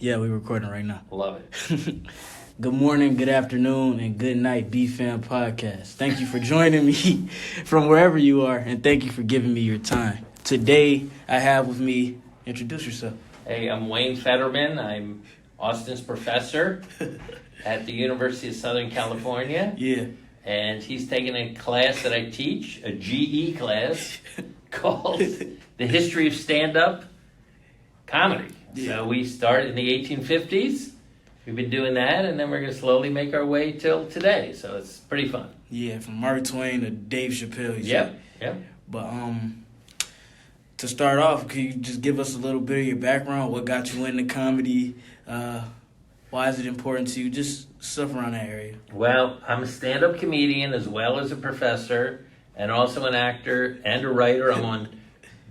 Yeah, we're recording right now. Love it. Good morning, good afternoon, and good night, B-Fam Podcast. Thank you for joining me from wherever you are, and thank you for giving me your time. Today, I have with me, introduce yourself. Hey, I'm Wayne Federman. I'm Austin's professor at the University of Southern California. Yeah. And he's taking a class that I teach, a GE class, called The History of Stand-Up Comedy. Yeah. So we started in the 1850s. We've been doing that, and then we're going to slowly make our way till today. So it's pretty fun. Yeah, from Mark Twain to Dave Chappelle. Yep. But to start off, can you just give us a little bit of your background? What got you into comedy? Why is it important to you? Just stuff around that area. Well, I'm a stand-up comedian as well as a professor and also an actor and a writer. I'm on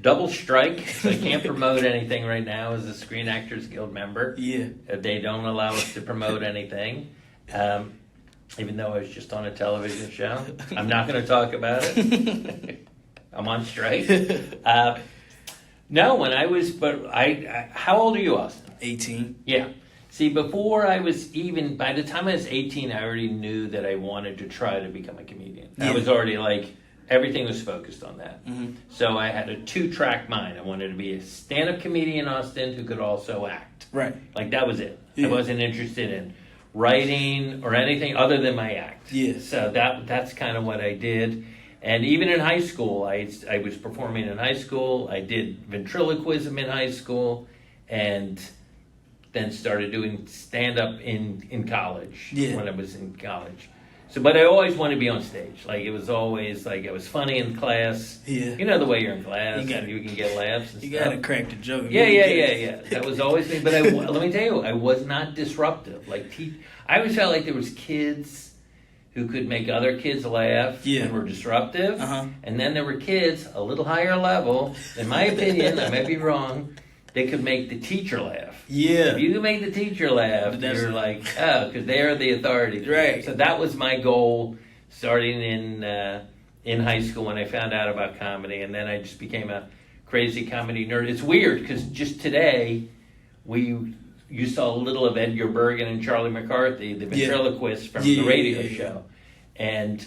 double strike, so I can't promote anything right now as a Screen Actors Guild member. Yeah. They don't allow us to promote anything, even though I was just on a television show. I'm not going to talk about it. I'm on strike. No, when I was, how old are you, Austin? 18. Yeah. See, before I was even, by the time I was 18, I already knew that I wanted to try to become a comedian. Yeah. I was already everything was focused on that. Mm-hmm. So I had a 2-track mind. I wanted to be a stand-up comedian, Austin, who could also act. Right. That was it. Yeah. I wasn't interested in writing or anything other than my act. Yeah. So that's kind of what I did. And even in high school, I was performing in high school. I did ventriloquism in high school, and then started doing stand-up in college. Yeah. When I was in college. So, but I always wanted to be on stage. It was always I was funny in class. Yeah. You know the way you're in class, You can get laughs and You stuff. gotta crack the joke. Yeah. That was always me. But let me tell you, I was not disruptive. I always felt like there was kids who could make other kids laugh and were disruptive. Uh-huh. And then there were kids a little higher level, in my opinion, I might be wrong, they could make the teacher laugh. Yeah. If you can make the teacher laugh, you're because they're the authority. Right. So that was my goal starting in high school when I found out about comedy. And then I just became a crazy comedy nerd. It's weird because just today, you saw a little of Edgar Bergen and Charlie McCarthy, the ventriloquist from the radio show. And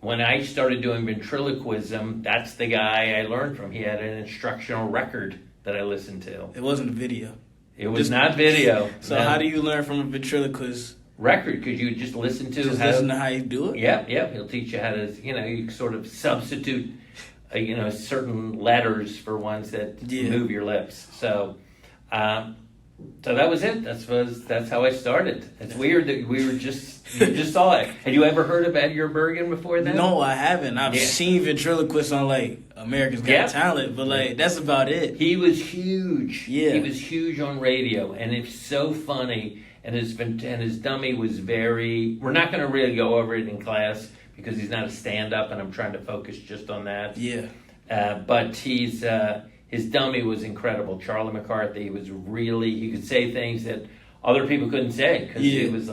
when I started doing ventriloquism, that's the guy I learned from. He had an instructional record that I listened to. It wasn't a video. It was not video. So how do you learn from a ventriloquist? Record, because you just listen to listen to how you do it? Yep. He'll teach you how to, you sort of substitute, certain letters for ones that move your lips. So that was it. That's how I started. It's weird that you just saw it. Had you ever heard of Edgar Bergen before then? No, I haven't. I've seen ventriloquists on America's Got Talent, but that's about it. He was huge. Yeah, he was huge on radio, and it's so funny. And his dummy was very. We're not going to really go over it in class because he's not a stand-up, and I'm trying to focus just on that. Yeah, but his dummy was incredible. Charlie McCarthy was he could say things that other people couldn't say because it was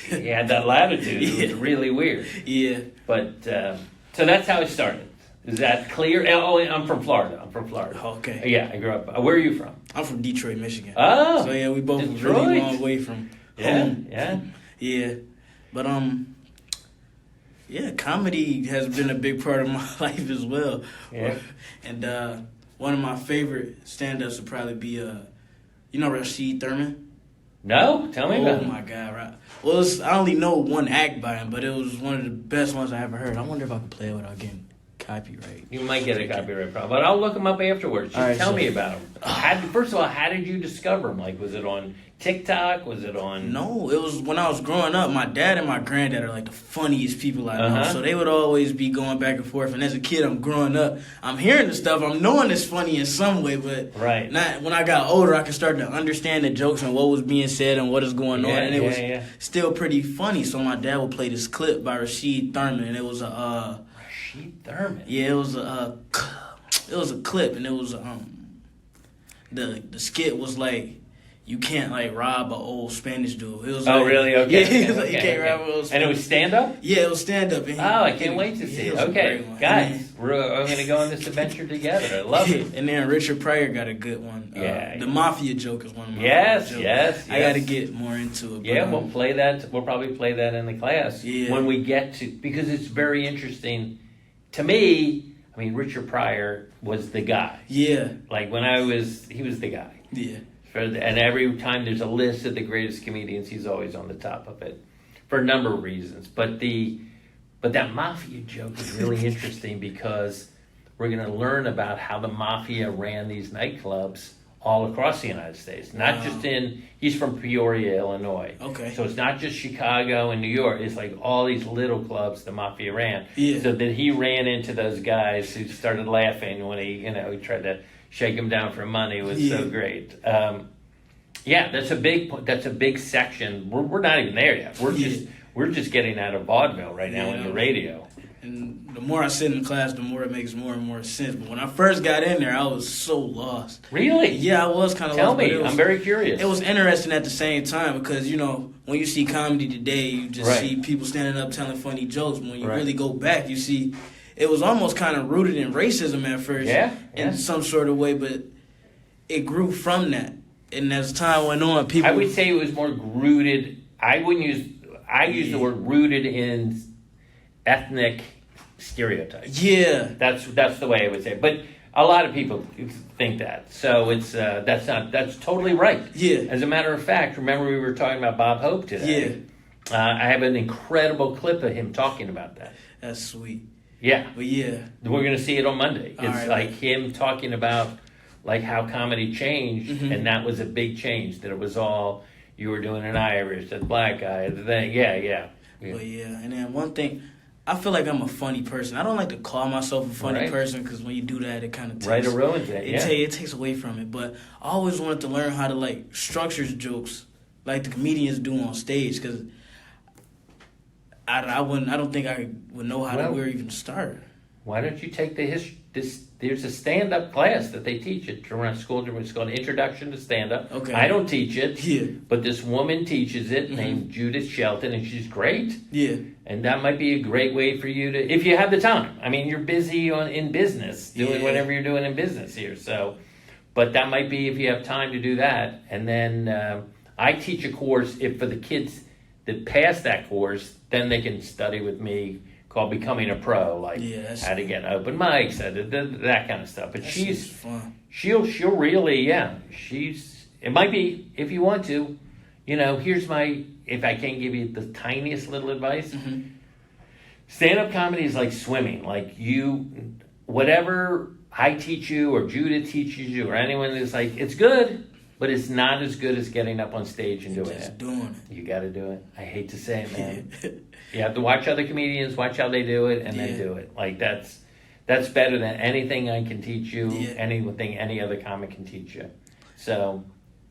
he had that latitude. It was really weird. Yeah. But, so that's how it started. Is that clear? Oh, I'm from Florida. Okay. Yeah, I grew up. Where are you from? I'm from Detroit, Michigan. Oh. So we both Detroit. really long way from home. Yeah. Yeah. But, comedy has been a big part of my life as well. Yeah. And, one of my favorite stand-ups would probably be, Rashid Thurman? No? Tell me about it. Oh, my God. Right. Well, I only know one act by him, but it was one of the best ones I ever heard. I wonder if I can play it without getting copyright. You might get a copyright problem, but I'll look him up afterwards. Just tell me about him. First of all, how did you discover him? Was it on TikTok? Was it on... No, it was when I was growing up. My dad and my granddad are the funniest people I know. So they would always be going back and forth. And as a kid, I'm growing up. I'm hearing the stuff. I'm knowing it's funny in some way, but not when I got older, I could start to understand the jokes and what was being said and what is going on. And it was still pretty funny. So my dad would play this clip by Rashid Thurman, and it was a... Rashid Thurman? Yeah, it was a clip, and it was the skit was you can't like rob an old Spanish dude. It was really? Okay. Yeah, it was like, you can't rob an old Spanish. And it was stand up? Yeah, it was stand up. I can't wait to see it. Okay, guys, I'm going to go on this adventure together. I love it. And then Richard Pryor got a good one. The mafia joke is one of my yes. I got to get more into it. Yeah, we'll play that. We'll probably play that in the class when we get to, because it's very interesting to me. I mean, Richard Pryor was the guy. Yeah. Like he was the guy. Yeah. And every time there's a list of the greatest comedians, he's always on the top of it for a number of reasons. But that mafia joke is really interesting because we're going to learn about how the mafia ran these nightclubs all across the United States. Not just he's from Peoria, Illinois. Okay. So it's not just Chicago and New York. It's like all these little clubs the mafia ran. Yeah. So that he ran into those guys who started laughing when he tried to shake him down for money was so great. That's a big section. We're not even there yet. We're just getting out of vaudeville right now in the radio. And the more I sit in class, the more it makes more and more sense. But when I first got in there, I was so lost. Really? Yeah, I was kind of Tell lost. me, I'm very curious. It was interesting at the same time because, when you see comedy today, you just see people standing up telling funny jokes. When you really go back, you see it was almost kind of rooted in racism at first in some sort of way, but it grew from that. And as time went on, people... I would say it was more rooted... I use the word rooted in ethnic stereotypes. Yeah. That's the way I would say it. But a lot of people think that. So it's that's totally right. Yeah. As a matter of fact, remember we were talking about Bob Hope today? Yeah. I have an incredible clip of him talking about that. That's sweet. Yeah. But yeah. We're going to see it on Monday. It's right. him talking about how comedy changed, and that was a big change. That it was all, you were doing an Irish, a black guy, the thing. Yeah. But and then one thing, I feel like I'm a funny person. I don't like to call myself a funny person because when you do that, it kind of takes... it ruins it, It takes away from it. But I always wanted to learn how to, structure jokes like the comedians do on stage because I don't think I would know how to even start. Why don't you take there's a stand-up class that they teach at around school. It's called Introduction to Stand-Up. Okay. I don't teach it. Yeah. But this woman teaches it named Judith Shelton, and she's great. Yeah. And that might be a great way for you to, if you have the time. I mean, you're busy in business, doing whatever you're doing in business here. So, but that might be if you have time to do that. And then I teach a course for the kids that pass that course, then they can study with me, called Becoming a Pro, how to get open mics, that kind of stuff. But she's fun. She'll really, it might be, if you want to, here's if I can give you the tiniest little advice, stand-up comedy is like swimming. Whatever I teach you or Judith teaches you or anyone is it's good, but it's not as good as getting up on stage and doing it. Doing it. You got to do it. I hate to say it, man. You have to watch other comedians, watch how they do it, and then do it. That's better than anything I can teach you, anything any other comic can teach you. So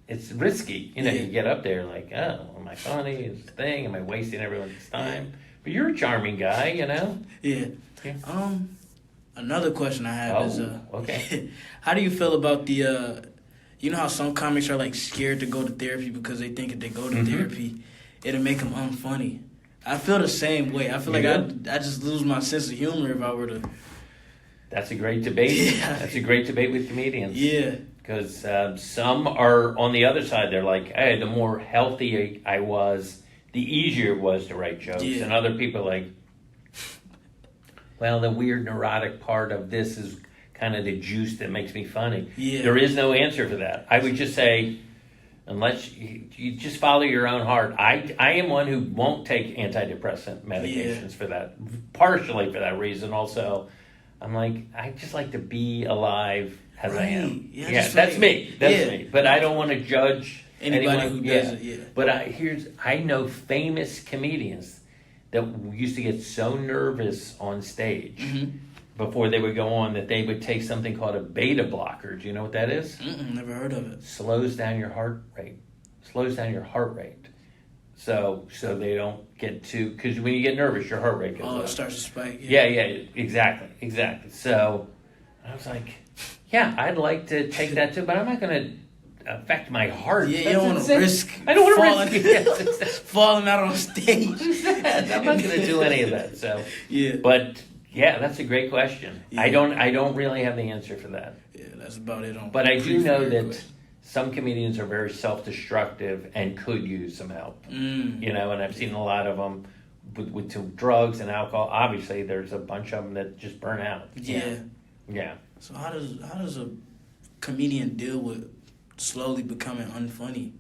it's risky. You get up there am I funny? Is the thing? Am I wasting everyone's time? But you're a charming guy, Yeah. Another question I have is, how do you feel about the, how some comics are scared to go to therapy because they think if they go to therapy, it'll make them unfunny. I feel the same way. I feel I just lose my sense of humor if I were to... That's a great debate. Yeah. That's a great debate with comedians. Yeah. Because some are on the other side. They're hey, the more healthy I was, the easier it was to write jokes. Yeah. And other people are well, the weird neurotic part of this is kind of the juice that makes me funny. Yeah. There is no answer for that. I would just say... Unless you just follow your own heart. I am one who won't take antidepressant medications for that, partially for that reason. Also, I'm I just like to be alive as I am. Yeah, that's me. That's me. But I don't want to judge anybody who does it. Yeah. But I know famous comedians that used to get so nervous on stage before they would go on that they would take something called a beta blocker. Do you know what that is? Never heard of it. Slows down your heart rate. So they don't get too, because when you get nervous, your heart rate goes up. It starts to spike. Yeah, exactly. So I was I'd like to take that too, but I'm not going to, affect my heart. Yeah, you don't want to risk. I don't want to risk falling out on stage. I'm not going to do any of that. So yeah, but yeah, that's a great question. Yeah. I don't really have the answer for that. Yeah, that's about it. But I do know that some comedians are very self-destructive and could use some help. You know, and I've seen a lot of them with some drugs and alcohol. Obviously, there's a bunch of them that just burn out. Yeah. So how does a comedian deal with slowly becoming unfunny?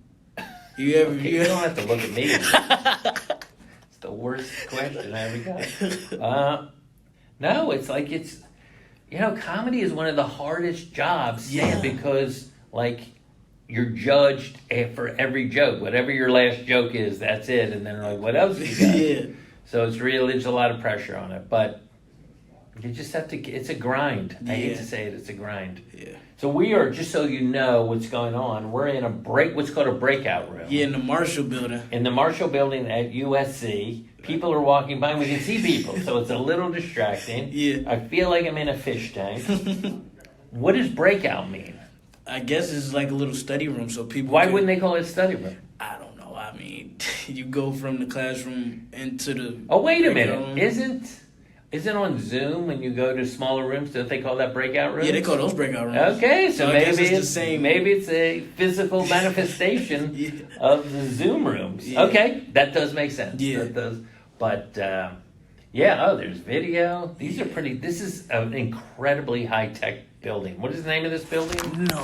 You don't have to look at me. It's the worst question I ever got. No, it's like comedy is one of the hardest jobs. Yeah, because like you're judged for every joke. Whatever your last joke is, that's it. And then like, what else you got? Yeah. So there's a lot of pressure on it, but you just have to. It's a grind. I hate to say it. It's a grind. Yeah. So we are, just so you know what's going on, we're in what's called a breakout room. Yeah, in the Marshall Building. In the Marshall Building at USC. People are walking by and we can see people, so it's a little distracting. Yeah. I feel like I'm in a fish tank. What does breakout mean? I guess it's like a little study room, so people. Why wouldn't they call it study room? I don't know. I mean, you go from the classroom into the. Oh, wait a minute! Room. Isn't on Zoom when you go to smaller rooms? Don't they call that breakout rooms? Yeah, they call those breakout rooms. Okay, so maybe it's the same. Maybe it's a physical manifestation of the Zoom rooms. Yeah. Okay, that does make sense. Yeah, that does. But there's video. These are pretty. This is an incredibly high tech building. What is the name of this building? No.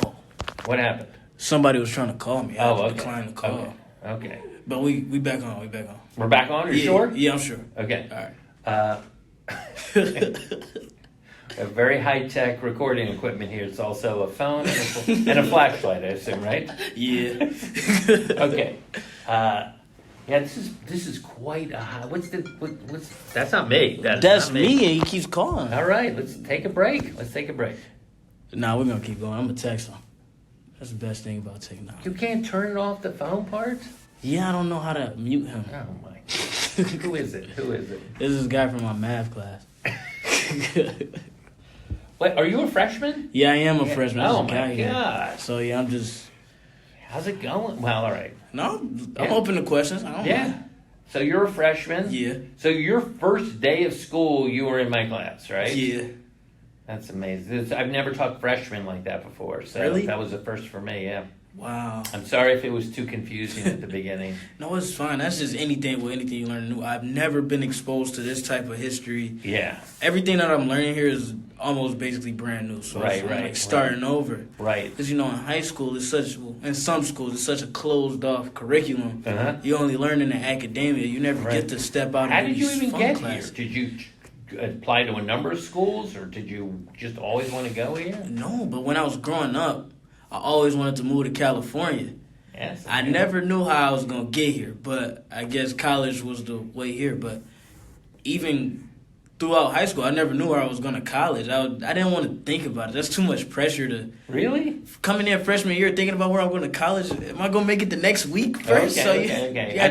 What happened? Somebody was trying to call me. I declined the call. Okay. But we back on. We're back on. Are you sure? Yeah, I'm sure. Okay. All right. A very high-tech recording equipment here. It's also a phone and a flashlight, I assume, right? Yeah. Okay. This is quite a high. What's that's not me. That's me, and he keeps calling. All right, let's take a break. Nah, we're gonna keep going. I'm gonna text him. That's the best thing about technology. You can't turn it off the phone part? Yeah, I don't know how to mute him. Oh my God. Who is it? This is a guy from my math class. Wait, are you a freshman? Yeah, I am a freshman. Oh my God. So yeah, I'm just. How's it going? Well, all right. No, I'm open to questions. I don't know. So you're a freshman? Yeah. So your first day of school, you were in my class, right? Yeah. That's amazing. I've never taught freshmen like that before. So really? That was a first for me, yeah. Wow. I'm sorry if it was too confusing at the beginning. No, it's fine. That's just anything you learn new. I've never been exposed to this type of history. Yeah. Everything that I'm learning here is almost basically brand new. So it's starting over. Right. Because, in high school, in some schools, it's such a closed-off curriculum. Uh-huh. You only learn in the academia. You never get to step out How did you even get here? Did you apply to a number of schools, or did you just always want to go here? No, but when I was growing up, I always wanted to move to California. Yes. I never knew how I was going to get here, but I guess college was the way here. But even throughout high school, I never knew where I was going to college. I didn't want to think about it. That's too much pressure to... Really? Coming in freshman year thinking about where I'm going to college. Am I going to make it the next week first? Okay. I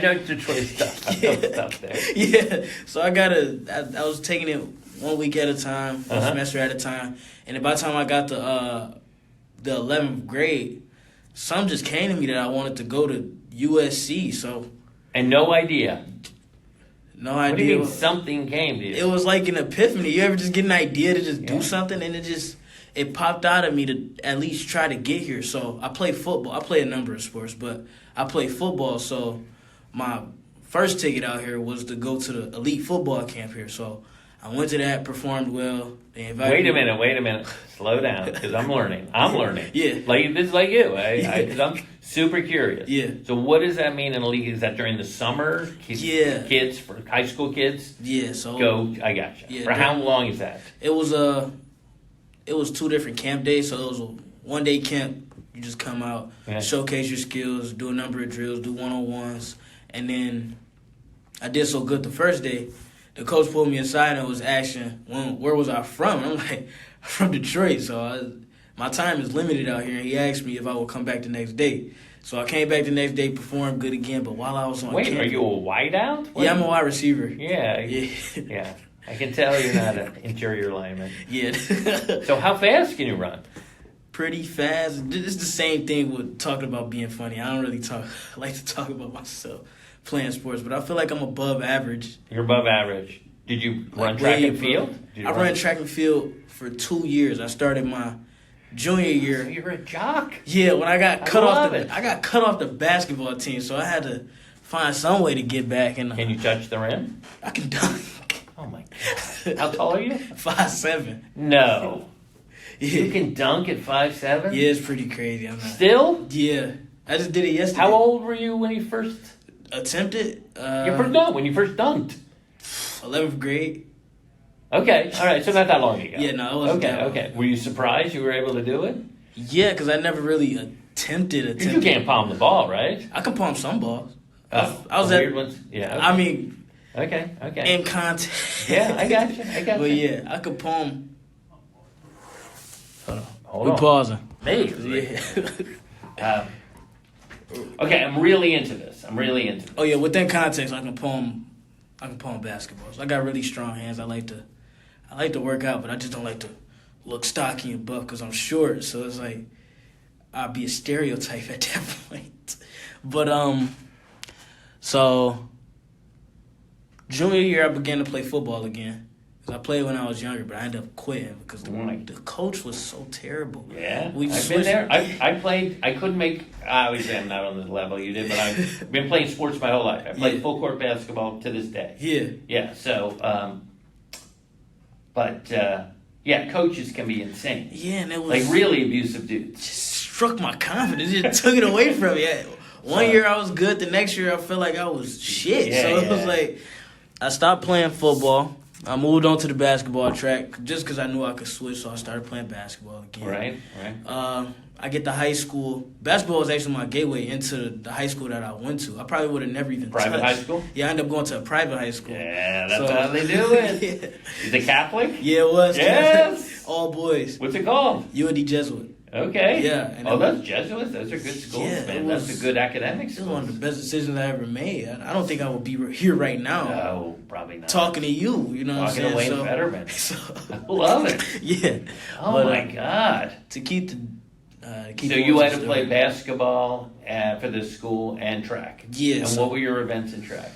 know Detroit stuff. I know stuff there. Yeah. So I was taking it 1 week at a time, one semester at a time. And by the time I got to... the 11th grade, some just came to me that I wanted to go to USC, so... And no idea? No idea. What do you mean something came to you? It was like an epiphany. You ever just get an idea to just do something, and it popped out of me to at least try to get here. So I play football. I play a number of sports, but I play football, so my first ticket out here was to go to the elite football camp here, so... I went to that, performed well. They invited me. Wait a minute. Slow down, because I'm learning. Yeah. This is like you. Because I'm super curious. Yeah. So what does that mean in a league? Is that during the summer? Kids, for high school kids? Yeah, so... I gotcha. Yeah, for how long is that? It was 2 different camp days, so it was a 1-day camp. You just come out, showcase your skills, do a number of drills, do one-on-ones. And then I did so good the first day, the coach pulled me aside and was asking, where was I from? And I'm like, I'm from Detroit, so my time is limited out here. And he asked me if I would come back the next day. So I came back the next day, performed good again, but while I was on camp... Wait, are you a wideout? Yeah, I'm a wide receiver. Yeah. I can tell you're not an interior lineman. Yeah. So how fast can you run? pretty fast. It's the same thing with talking about being funny. I don't really like to talk about myself playing sports, but I feel like I'm above average. You're above average. Did you run track and field? I ran track and field for 2 years. I started my junior year. So you're a jock. Yeah, when I got cut off the basketball team, so I had to find some way to get back. And can you touch the rim? I can dunk. Oh my God! How tall are you? 5'7". No. Yeah. You can dunk at 5'7"? Yeah, it's pretty crazy. I'm not. Still? Yeah, I just did it yesterday. How old were you when you first attempted? When you first dunked. 11th grade. Okay, all right, so not that long ago. Yeah, no, it wasn't that long. Okay. Were you surprised you were able to do it? Yeah, because I never really attempted. You can't palm the ball, right? I can palm some balls. Oh, I was weird ones? Yeah. Okay. I mean... Okay. In context. Yeah, I got you. But yeah, I could palm... Hold on. We're pausing. Hey. Yeah. Okay, I'm really into this. Oh yeah, within context, I can palm basketballs. I got really strong hands. I like to work out, but I just don't like to look stocky and buff because I'm short. So it's like I'd be a stereotype at that point. But so junior year I began to play football again. I played when I was younger, but I ended up quitting because the coach was so terrible. Yeah, I've been there. I played. I couldn't make. Obviously, I'm not on the level you did, but I've been playing sports my whole life. I played full court basketball to this day. Yeah. Yeah. So, coaches can be insane. Yeah, and it was like really abusive dudes. Just struck my confidence. It just took it away from me. One year I was good. The next year I felt like I was shit. Yeah, it was like I stopped playing football. I moved on to the basketball track just because I knew I could switch, so I started playing basketball again. Right. I get to high school. Basketball was actually my gateway into the high school that I went to. I probably would have never even Private touched. High school? Yeah, I ended up going to a private high school. Yeah, that's how they do it. Yeah. Is it Catholic? Yeah, it was. Yes. All boys. What's it called? UND Jesuit. Okay. Yeah. Those Jesuits, those are good schools, man. That's a good academic school. It was one of the best decisions I ever made. I don't think I would be here right now. No, probably not. Talking to you, you know what I'm saying? Talking to Wayne Federman. I love it. Yeah. Oh, my God. To keep the... so you had to play basketball for the school and track. Yeah. And what were your events in track?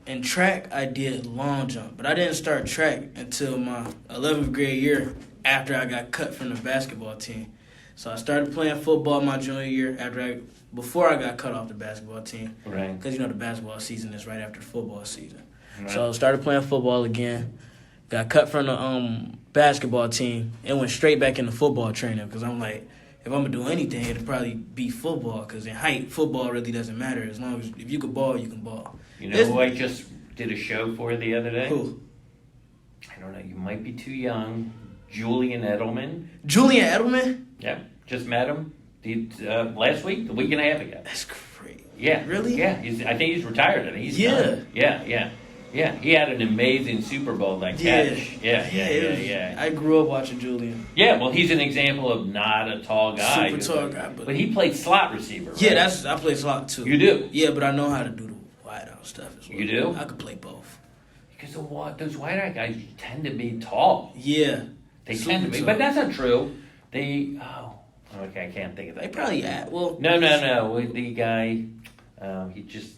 In track, I did long jump, but I didn't start track until my 11th grade year after I got cut from the basketball team. So I started playing football my junior year before I got cut off the basketball team. Right. Because, the basketball season is right after the football season. Right. So I started playing football again. Got cut from the basketball team and went straight back into football training because I'm like, if I'm going to do anything, it'll probably be football because in height, football really doesn't matter. As long as if you can ball, you can ball. You know who I just did a show for the other day? Who? I don't know. You might be too young. Julian Edelman. Julian Edelman? Yep. Just met him last week, a week and a half ago. That's great. Yeah. Really? Yeah. I think he's retired. I think he's done. Yeah. He had an amazing Super Bowl catch. Yeah. I grew up watching Julian. Yeah, well, he's an example of not a tall guy. Super tall guy. But he played slot receiver, right? Yeah, I play slot too. You do? Yeah, but I know how to do the wide out stuff as well. You do? I could play both. Because those wide out guys tend to be tall. Yeah. They tend to be. Tall. But that's not true. Okay, I can't think of that. They probably No. The guy, he just,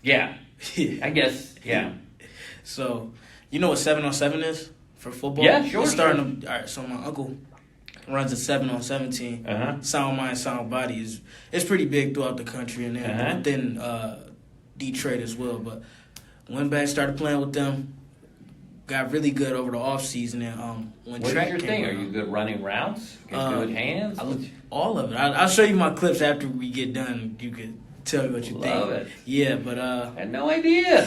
I guess, yeah. So, you know what 7-on-7 is for football? Yeah, sure. All right, so my uncle runs a 7-on-17. Uh-huh. Sound mind, sound body it's pretty big throughout the country and then within Detroit as well. But went back, started playing with them. Got really good over the off season, and when what track is your came thing? around, Are you good running routes? Good hands? All of it. I'll show you my clips after we get done. You can tell me what you think. Love it. Yeah, but I had no idea.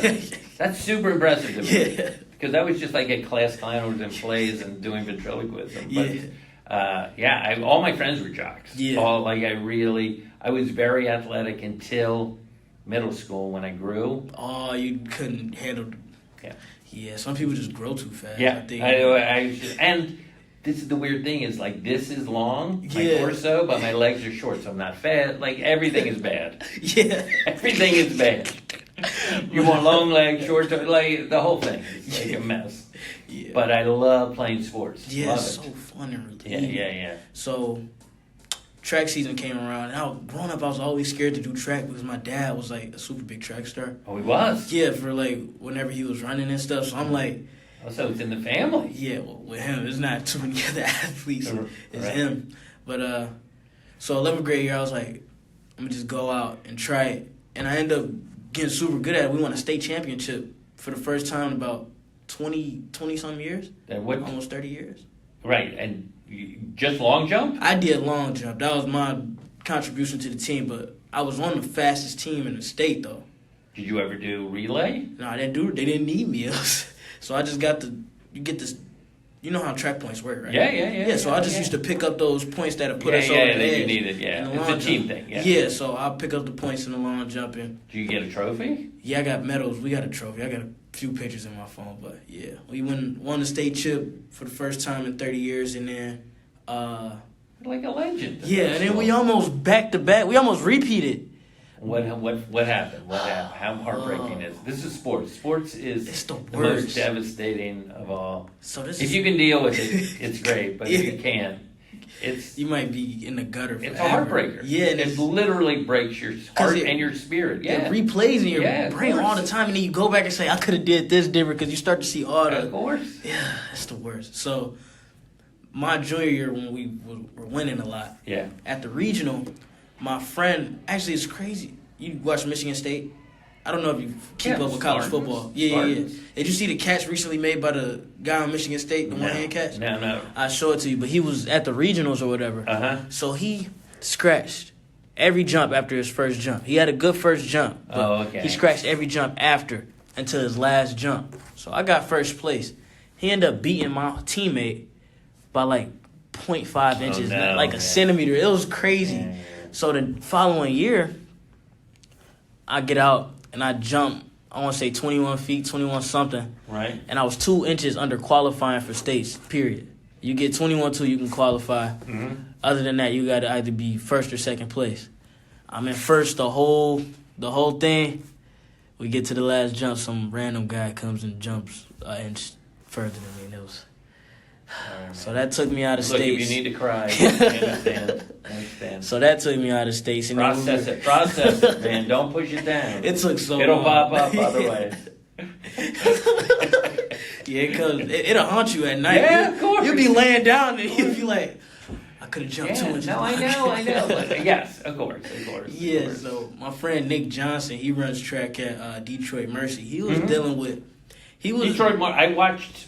That's super impressive to me. Yeah. Because I was just like at class clowns and plays and doing ventriloquism. But all my friends were jocks. Yeah. I was very athletic until middle school when I grew. Oh, you couldn't handle. Yeah, some people just grow too fast. Yeah, I think. And this is the weird thing is this is long, my torso, but my legs are short, so I'm not fat. Everything is bad. Yeah, everything is bad. You want long legs, short, the whole thing is a mess. Yeah. But I love playing sports. Yeah, love it's it. so fun and relieving. Yeah. So track season came around, and growing up, I was always scared to do track because my dad was like a super big track star. Oh, he was? Yeah, for like whenever he was running and stuff. So I'm like, oh, so it's in the family. Yeah, well, with him, there's not too many other athletes. It's right. him. But so 11th grade year, I was like, I'm gonna just go out and try it, and I ended up getting super good at it. We won a state championship for the first time in about 20 something years. Almost 30 years. Right, and just long jump? I did long jump. That was my contribution to the team, but I was on the fastest team in the state, though. Did you ever do relay? No, they didn't need me. So I just you get this, you know how track points work, right? Yeah. So I just used to pick up those points that put us over the edge. You needed, it's a team thing, Yeah, so I'll pick up the points in the long jumping. Do you get a trophy? Yeah, I got medals. We got a trophy. I got a few pictures in my phone, but yeah. We won the state chip for the first time in 30 years, and then... like a legend. Yeah, and then we almost back-to-back. We almost repeated. What happened? What happened? How heartbreaking is this? Is sports. Sports is the most devastating of all. So if you can deal with it, it's great. But if you can't, you might be in the gutter forever. It's a heartbreaker. Yeah, and it literally breaks your heart and your spirit. Yeah, it replays in your brain all the time, and then you go back and say, "I could have did this different," because you start to see all the. Of course. Yeah, it's the worst. So, my junior year when we were winning a lot. Yeah. At the regional, my friend actually it's crazy. You watch Michigan State. I don't know if you keep up with college football. Yeah. Did you see the catch recently made by the guy on Michigan State, the one-hand catch? No. I'll show it to you, but he was at the regionals or whatever. So he scratched every jump after his first jump. He had a good first jump, but he scratched every jump after until his last jump. So I got first place. He ended up beating my teammate by like 0.5 inches, like a centimeter. It was crazy. Yeah. So the following year, I get out and I jump, I want to say 21 feet, 21 something. Right. And I was 2 inches under qualifying for states, period. You get 21-2, you can qualify. Mm-hmm. Other than that, you got to either be first or second place. I'm in first the whole thing. We get to the last jump, some random guy comes and jumps an inch further than me. And it was... So that took me out of states. Look, if you need to cry, I understand. So that took me out of states. And process it, man. Don't push it down. It took so It'll long. pop up otherwise. Yeah, because it'll haunt you at night. Yeah, of course. You'll be laying down and you'll be like, I could have jumped 2 inches. No, I know. But yes, of course. Yeah, so my friend Nick Johnson, he runs track at Detroit Mercy. He was dealing with... Detroit, I watched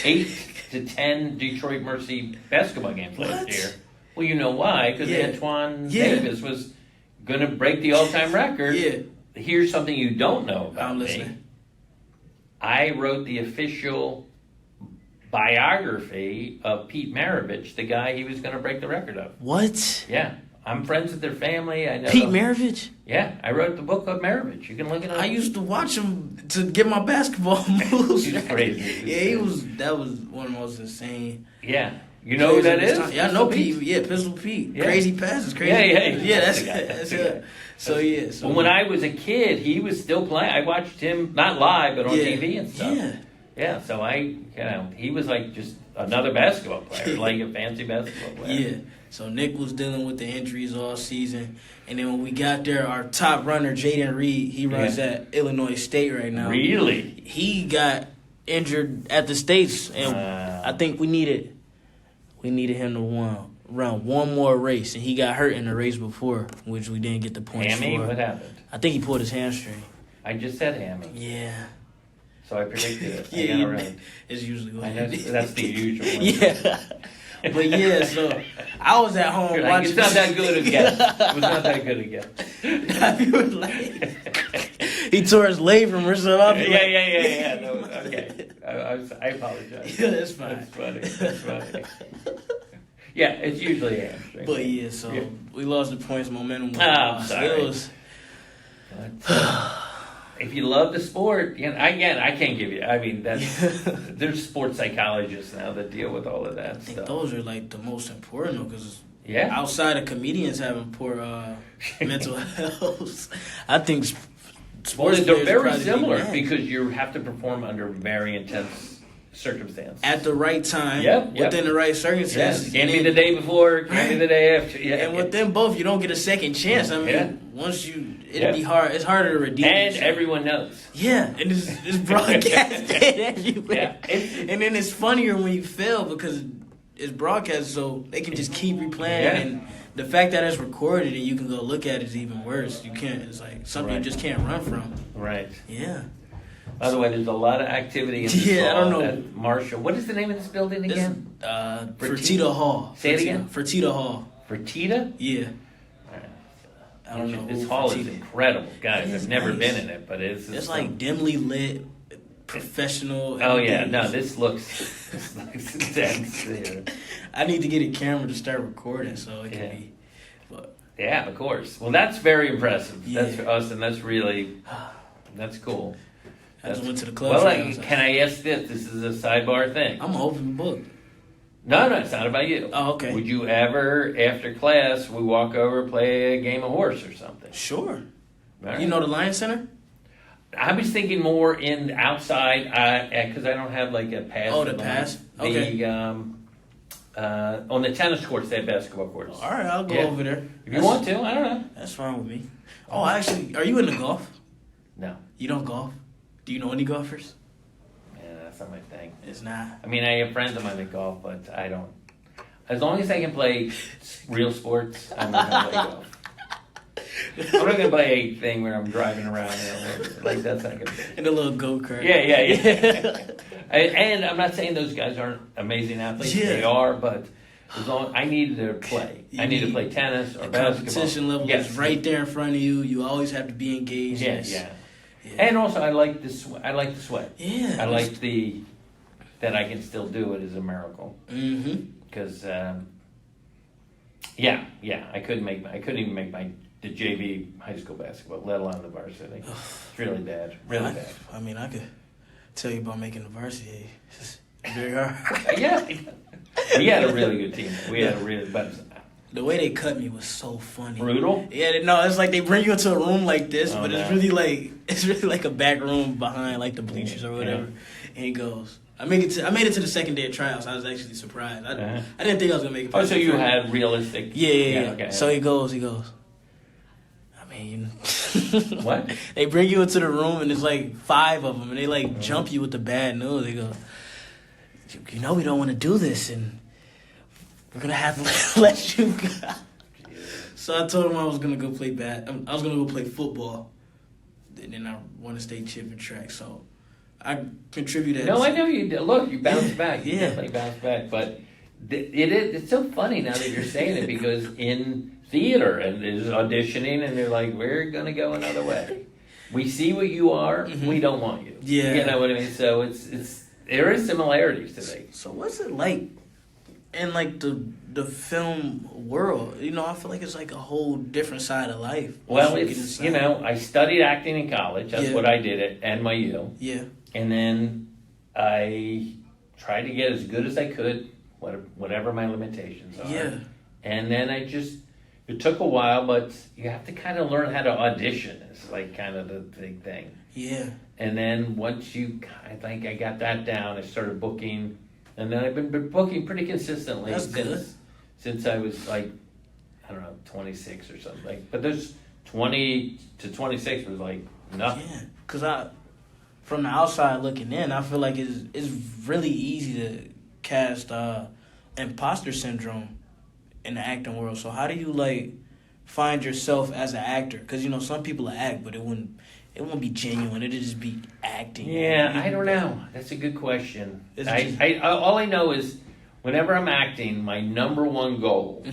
8 to 10 Detroit Mercy basketball games last year. Well, you know why? Because Antoine Davis was going to break the all-time record. Yeah. Here's something you don't know about I'm me. listening. I wrote the official biography of Pete Maravich, the guy he was going to break the record of. What? Yeah. I'm friends with their family. I know Pete Maravich? Yeah, I wrote the book of Maravich. You can look it up. I used to watch him to get my basketball moves. He's crazy. That was one of the most insane. Yeah. You know who that is? Yeah, I know Pete. Yeah, Pistol Pete. Yeah. Crazy passes. Crazy. Yeah, that's it. So but when I was a kid, he was still playing. I watched him, not live, but on TV and stuff. Yeah. Yeah, so he was like just another basketball player, like a fancy basketball player. Yeah. So Nick was dealing with the injuries all season. And then when we got there, our top runner, Jaden Reed, he runs at Illinois State right now. Really? He got injured at the States, and I think we needed him to run one more race, and he got hurt in the race before, which we didn't get the points hammy? for. What happened? I think he pulled his hamstring. I just said hammy. Yeah. So I predicted it. Yeah, it's usually what it is. That's the usual one. Yeah. But yeah, so I was at home watching. It's not that good again. It was not that good again. He tore his labrum or something. Yeah. No, okay. I apologize. Yeah, that's fine. That's funny. Yeah, it's usually a hamstring. But yeah, so we lost the points momentum. I'm sorry. If you love the sport, I can't give you. I mean, there's sports psychologists now that deal with all of that stuff. I think those are like the most important because Yeah. Outside of comedians having poor mental health, I think sports they're very similar because you have to perform under very intense circumstance. At the right time, within the right circumstances. Can't be the day before, can't be the day after. And with them both, you don't get a second chance. I mean, once it'd be hard. It's harder to redeem. And everyone knows. Yeah, and it's broadcasted everywhere. And then it's funnier when you fail because it's broadcast, so they can just keep replaying it. And the fact that it's recorded and you can go look at it is even worse. You can't. It's like something you just can't run from. Right. Yeah. By the way, there's a lot of activity in this I don't know. at Marshall. What is the name of this building again? Fertitta Hall. Say it again? Fertitta Hall. Fertitta? Yeah. I don't know. This hall is incredible. Guys, I've never been in it, but it's like dimly lit, professional. Oh, yeah. No, this looks intense here. I need to get a camera to start recording so it can be. But. Yeah, of course. Well, that's very impressive. That's for us, and that's cool. I just went to the club. Well, can I ask this? This is a sidebar thing. I'm an open book. No, it's not about you. Oh, okay. Would you ever, after class, we walk over and play a game of horse or something? Sure. Right. You know the Lion Center? I was thinking more in outside, because I don't have like a pass. Oh, the pass? Okay. On the tennis courts, they have basketball courts. All right, I'll go over there. If you want to, I don't know. That's fine with me. Oh, actually, are you into golf? No. You don't golf? Do you know any golfers? Yeah, that's not my thing. It's not. I mean, I have friends of mine that golf, but I don't. As long as I can play real sports, I'm not going to play golf. I'm not going to play a thing where I'm driving around. Like, that's not going to be. In a little go-kart. Yeah. And I'm not saying those guys aren't amazing athletes. Yeah. They are, but as long I need to play. I need to play tennis or basketball. Competition level is right there in front of you. You always have to be engaged. Yeah. And also, I like the sweat. Yeah. I like that I can still do it is a miracle. Mm-hmm. Because, I couldn't even make the JV high school basketball, let alone the varsity. It's really bad. Really bad. I mean, I could tell you about making the varsity. It's very hard. We had a really good team. But the way they cut me was so funny. Brutal? Yeah, no, it's like they bring you into a room like this, but it's really like a back room behind like the bleachers or whatever. Yeah. And he goes, I made it to the second day of tryouts. I was actually surprised. I didn't think I was gonna make it. Oh, so you had realistic? Yeah. Okay. So he goes. I mean, what? They bring you into the room and there's like 5 of them, and they like jump you with the bad news. They go, we don't want to do this, and we're gonna have to let you go. So I told him I was gonna go play I was gonna go play football, and then I won a state chip in track. So I contributed. No, I know you did. Look, you bounced back. You Yeah, definitely bounced back. But it's so funny now that you're saying it, because in theater and there's auditioning, and they're like, we're gonna go another way. We see what you are. Mm-hmm. We don't want you. Yeah, you know what I mean. So it's there is similarities today. So what's it like in like the film world? You know, I feel like it's like a whole different side of life. Well, it's I studied acting in college. That's what I did at NYU. Yeah. And then I tried to get as good as I could, whatever my limitations are. Yeah. And then it took a while, but you have to kind of learn how to audition. It's like kind of the big thing. Yeah. And then once I think I got that down, I started booking. And then I've been booking pretty consistently since I was like, I don't know, 26 or something. But there's 20 to 26 was like nothing. Yeah, because from the outside looking in, I feel like it's really easy to cast imposter syndrome in the acting world. So how do you like find yourself as an actor? Because some people act, but it won't be genuine. It'd just be acting. Yeah, I don't know. That's a good question. All I know is whenever I'm acting, my number one goal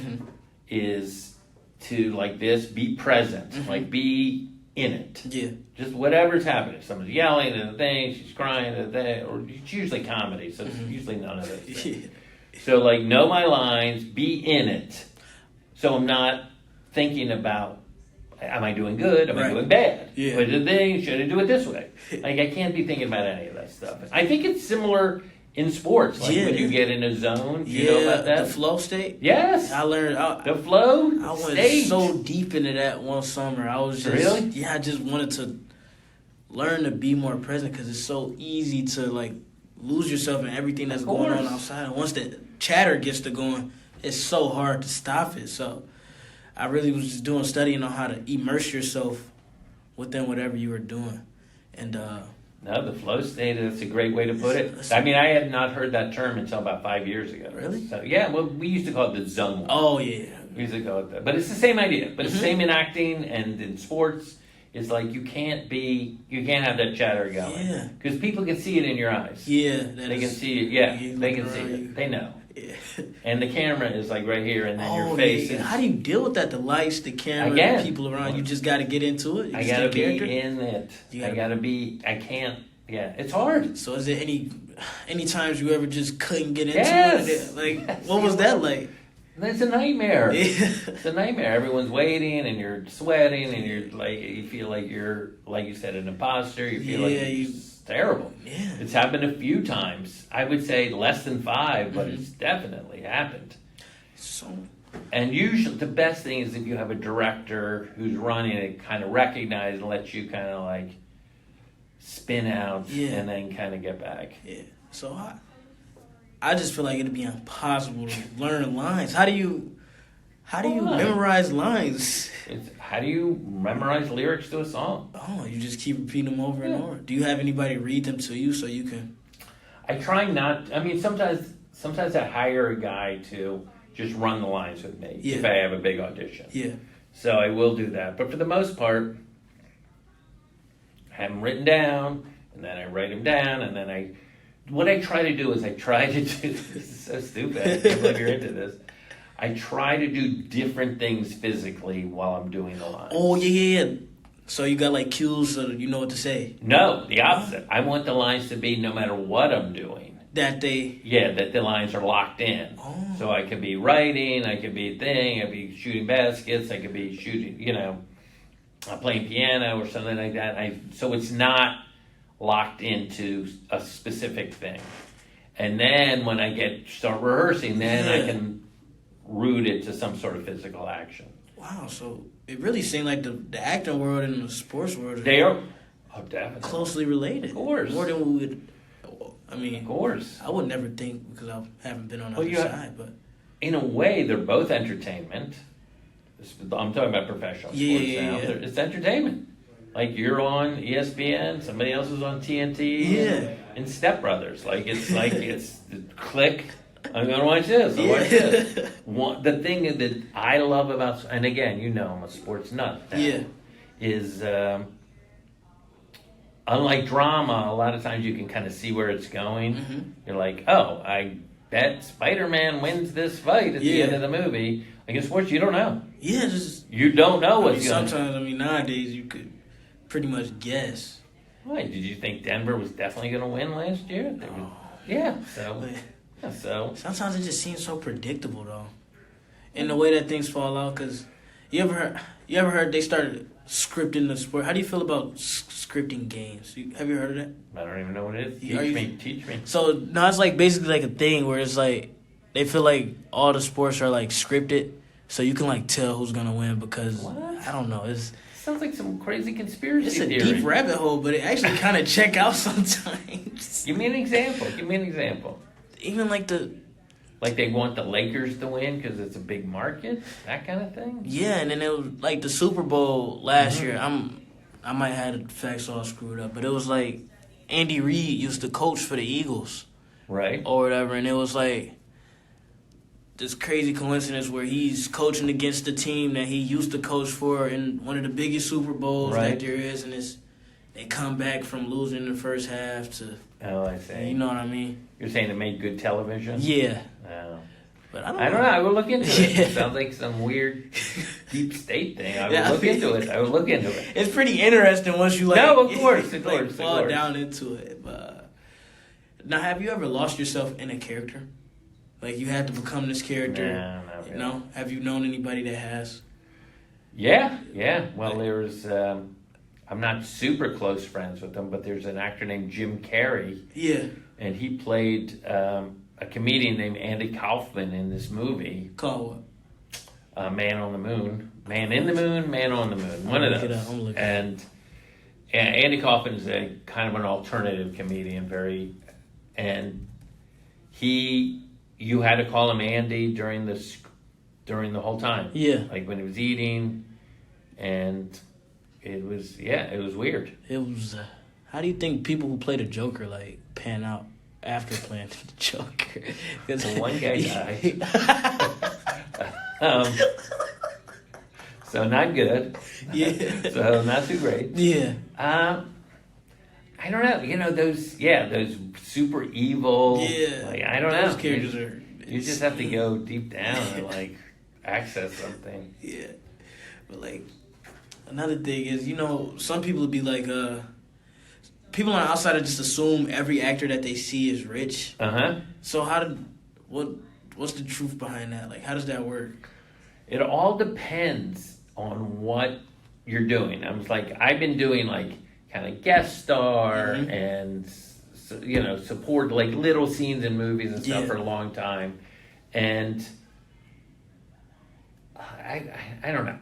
is to like this be present, like be in it. Yeah. Just whatever's happening. Someone's yelling at the thing, she's crying at the thing, or it's usually comedy, so it's usually none of it. Yeah. So like know my lines, be in it. So I'm not thinking about, am I doing good? Am I doing bad? Yeah. What the thing? Should I do it this way? Like I can't be thinking about any of that stuff. I think it's similar in sports. Like when you get in a zone, you know about that? The flow state? Yes. I learned the flow I went state. so deep into that one summer. I was just really? Yeah, I just wanted to learn to be more present, because it's so easy to like lose yourself in everything that's going on outside. And once the chatter gets to going, it's so hard to stop it. So I really was just studying on how to immerse yourself within whatever you were doing. And no, the flow state, that's a great way to put it. I mean, I had not heard that term until about 5 years ago. Really? So, yeah, well, we used to call it the zone. Oh, yeah. We used to call it that. But it's the same idea. But it's the same in acting and in sports. It's like you can't have that chatter going. Yeah. Because people can see it in your eyes. Yeah. They can see it. Yeah, they can see it. They know. Yeah. And the camera is like right here, and then your face is... How do you deal with that? The lights, the camera, the people around. You just got to get into it. I got to be in it. I can't... Yeah, it's hard. So is there any times you ever just couldn't get into it? Like, what was that like? It's a nightmare. Yeah. It's a nightmare. Everyone's waiting, and you're sweating, and you feel like you're, like you said, an imposter. You feel like it's terrible. Yeah. It's happened a few times. I would say less than 5, but it's definitely happened. And usually, the best thing is if you have a director who's running it, kind of recognize and let you kind of like spin out and then kind of get back. Yeah. So I just feel like it'd be impossible to learn lines. How do you memorize lines? How do you memorize lyrics to a song? Oh, you just keep repeating them over and over. Do you have anybody read them to you so you can? I try not. I mean, sometimes I hire a guy to just run the lines with me if I have a big audition. Yeah. So I will do that, but for the most part, I have them written down, and then I write them down, and then what I try to do is this is so stupid, I can't believe you're into this. I try to do different things physically while I'm doing the lines. Oh, yeah. So you got like cues so you know what to say? No, the opposite. I want the lines to be no matter what I'm doing. That the lines are locked in. Oh. So I could be writing, I could be I could be shooting baskets, I could be shooting, playing piano or something like that. So it's not locked into a specific thing. And then when I start rehearsing, then I can root it to some sort of physical action. Wow, so it really seemed like the acting world and the sports world are definitely closely related. Of course. More than we would. I mean, of course. I would never think because I haven't been on the other side, but in a way, they're both entertainment. I'm talking about professional sports now. It's entertainment. Like you're on ESPN, somebody else is on TNT, and Step Brothers. It's click. I'm gonna watch this. I'll watch this. The thing that I love about, and again, I'm a sports nut. Is unlike drama, a lot of times you can kind of see where it's going. Mm-hmm. You're like, oh, I bet Spider-Man wins this fight at the end of the movie. Like in sports, you don't know. Yeah, you don't know what's going on. Sometimes, nowadays you could pretty much guess. Why? Did you think Denver was definitely going to win last year? No. Yeah, so... So sometimes it just seems so predictable though, in the way that things fall out. Cause you ever heard they started scripting the sport? How do you feel about scripting games? Have you heard of that? I don't even know what it is. Teach me. So no, it's like basically like a thing where it's like they feel like all the sports are like scripted, so you can like tell who's gonna win because what? I don't know. It sounds like some crazy conspiracy theory. It's a deep rabbit hole, but it actually kind of check out sometimes. Give me an example. Even like they want the Lakers to win because it's a big market, that kind of thing. Yeah, and then it was like the Super Bowl last year. I might have the facts all screwed up, but it was like Andy Reid used to coach for the Eagles, right, or whatever, and it was like this crazy coincidence where he's coaching against the team that he used to coach for in one of the biggest Super Bowls that there is, and they come back from losing in the first half to. Oh, I see. You know what I mean? You're saying it made good television? Yeah. Oh. But I don't know. I will look into it. It sounds like some weird deep state thing. I will look into it. It's pretty interesting once you No, of course. fall down into it. But now, have you ever lost yourself in a character? Like you had to become this character? No, not really. No? Have you known anybody that has? Yeah. Well, there's... I'm not super close friends with him, but there's an actor named Jim Carrey. Yeah. And he played a comedian named Andy Kaufman in this movie. Called what? Man on the Moon. Man in the Moon, Man on the Moon. One of those. And Andy Kaufman is a kind of an alternative comedian, very and you had to call him Andy during the whole time. Yeah. Like when he was eating, and it was weird. It was. How do you think people who play the Joker like pan out after playing the Joker? So one guy died. So not good. Yeah. So not too great. Yeah. I don't know. You know those super evil. Yeah. Like I don't know. Those characters are. You just have to go deep down and like access something. Yeah. But like another thing is, some people would be like, people on the outside just assume every actor that they see is rich. So what's the truth behind that? Like, how does that work? It all depends on what you're doing. I've been doing like kind of guest star and support like little scenes in movies and stuff for a long time, and I don't know.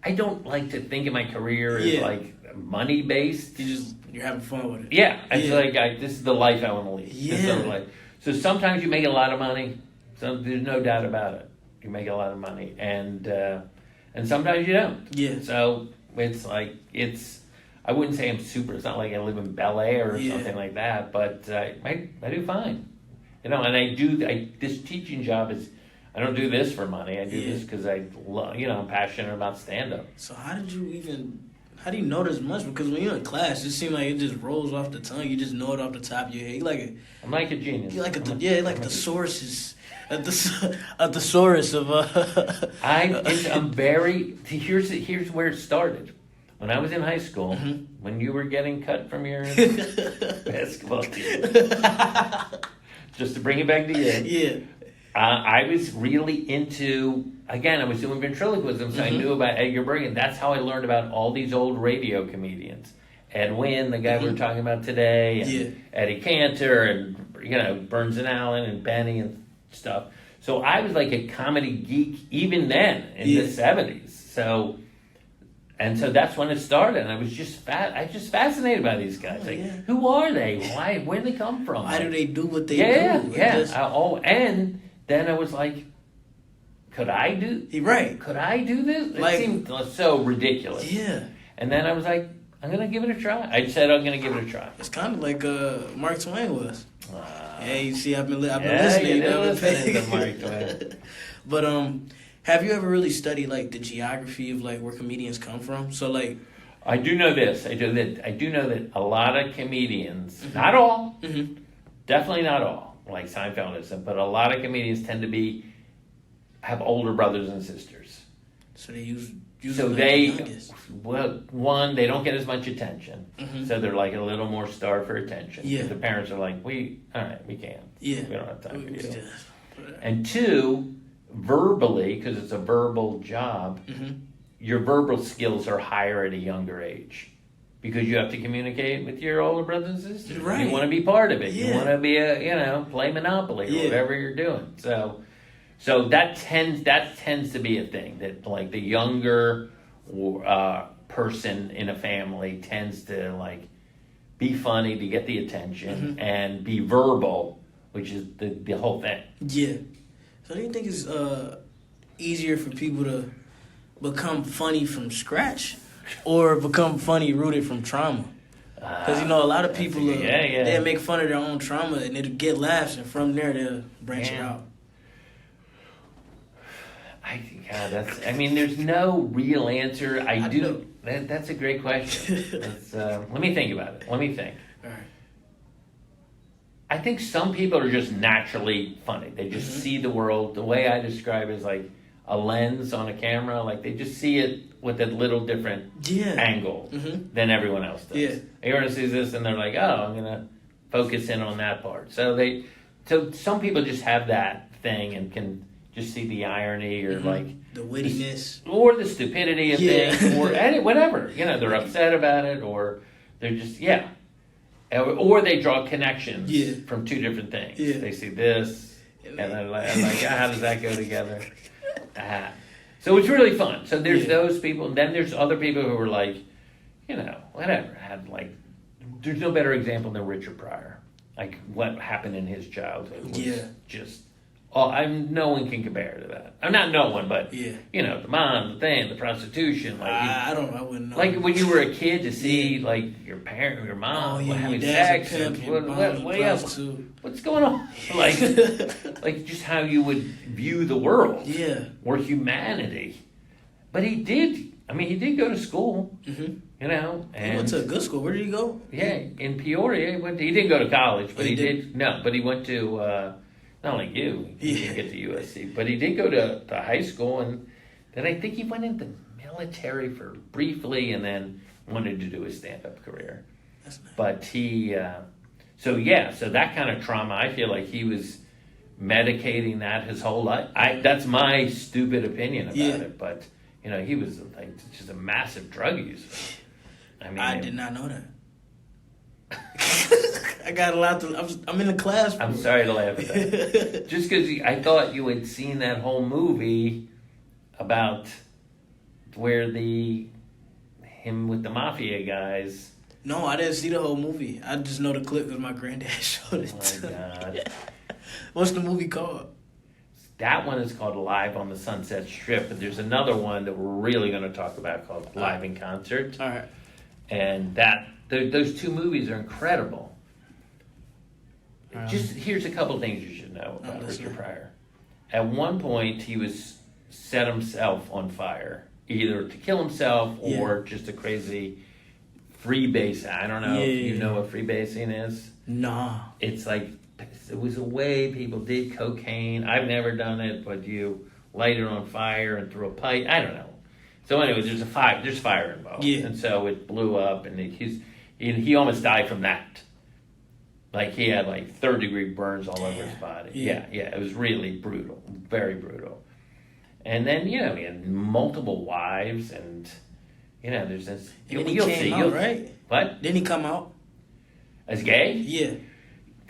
I don't like to think of my career as like money based. You're having fun with it. Yeah, it's like this is the life I want to lead. Yeah. So sometimes you make a lot of money. So there's no doubt about it. You make a lot of money, and sometimes you don't. Yeah. So it's like I wouldn't say I'm super. It's not like I live in Bel Air or something like that, but I do fine. And I do. This teaching job is. I don't do this for money. I do this because I love. I'm passionate about stand up. So how do you know this much? Because when you're in class, it seems like it just rolls off the tongue. You just know it off the top of your head. I'm like a genius. You're like the sources. A thesaurus of I'm very. Here's where it started. When I was in high school, when you were getting cut from your basketball team, just to bring it back to you. Yeah. I was really into. Again, I was doing ventriloquism, so I knew about Edgar Bergen. That's how I learned about all these old radio comedians. Ed Wynn, the guy we were talking about today, and Eddie Cantor, and Burns and Allen, and Benny, and stuff. So I was like a comedy geek even then in the 70s. So that's when it started. And I was just fascinated by these guys. Who are they? Why? Where do they come from? Why do they do what they do? Yeah. And then I was like, could I do? Right. Could I do this? It seemed so ridiculous. Yeah. And then I was like, I'm gonna give it a try. I said I'm gonna give it a try. It's kind of like Mark Twain was. Hey, you see, I've been listening. Listening to Mark Twain. But have you ever really studied like the geography of like where comedians come from? So like, I do know this. I do know that a lot of comedians, not all, definitely not all, like Seinfeld isn't, but a lot of comedians tend to have older brothers and sisters. So they use. So they don't get as much attention. So they're like a little more starved for attention. Yeah. The parents are like, we can't. Yeah. We don't have time for you. And two, verbally, because it's a verbal job, your verbal skills are higher at a younger age. Because you have to communicate with your older brothers and sisters. Right. You want to be part of it. Yeah. You want to be play Monopoly or whatever you're doing. So that tends to be a thing that like the younger person in a family tends to like be funny to get the attention and be verbal, which is the whole thing. Yeah. So do you think it's easier for people to become funny from scratch or become funny rooted from trauma? Because a lot of people they make fun of their own trauma and it'll get laughs, and from there they'll branch it out. There's no real answer. That's a great question. Let me think about it. All right. I think some people are just naturally funny. They just see the world. The way I describe it is like a lens on a camera. Like they just see it with a little different angle than everyone else does. Yeah. Everyone sees this and they're like, oh, I'm going to focus in on that part. So some people just have that thing and can just see the irony or like the wittiness or the stupidity of things or whatever. They're upset about it or they're just or they draw connections from two different things. Yeah. They see this and they're like, how does that go together? So it's really fun. So there's those people, and then there's other people who are like, whatever. There's no better example than Richard Pryor. like what happened in his childhood was just. Oh, no one can compare to that. I'm not no one, but you know, the mom, the thing, the prostitution. Like I wouldn't know. Like when you were a kid to see like your parent or your mom having sex. What's going on? Like, like just how you would view the world. Yeah. Or humanity. But he did. I mean, he did go to school. Mm-hmm. You know, and he went to a good school. Where did he go? Yeah, in Peoria. He didn't go to college, but he did. No, but he went to. Not like you, he didn't get to USC, but he did go to high school, and then I think he went into the military for briefly, and then wanted to do a stand-up career. That's nice. But he, so that kind of trauma, I feel like he was medicating that his whole life. That's my stupid opinion about it, but you know, he was like just a massive drug user. I mean, I did not know that. I got a lot to. I'm in the class. I'm sorry to laugh at that. Just because I thought you had seen that whole movie about where him with the mafia guys. No, I didn't see the whole movie. I just know the clip because my granddad showed it. Oh my God! What's the movie called? That one is called Live on the Sunset Strip, but there's another one that we're really going to talk about called Live in Concert. All right. And those two movies are incredible. Just here's a couple things you should know about Richard Pryor. At one point, he was set himself on fire, either to kill himself or just a crazy freebase. I don't know if you know what freebasing is. Nah. It's like it was a way people did cocaine. I've never done it, but you light it on fire and throw a pipe. I don't know. So anyway, there's fire involved, and so it blew up, and he almost died from that. Like he had like 3rd-degree burns all over his body. Yeah, it was really brutal, very brutal. And then he had multiple wives, and there's this. And then he came out, right? What? Didn't he come out as gay? Yeah.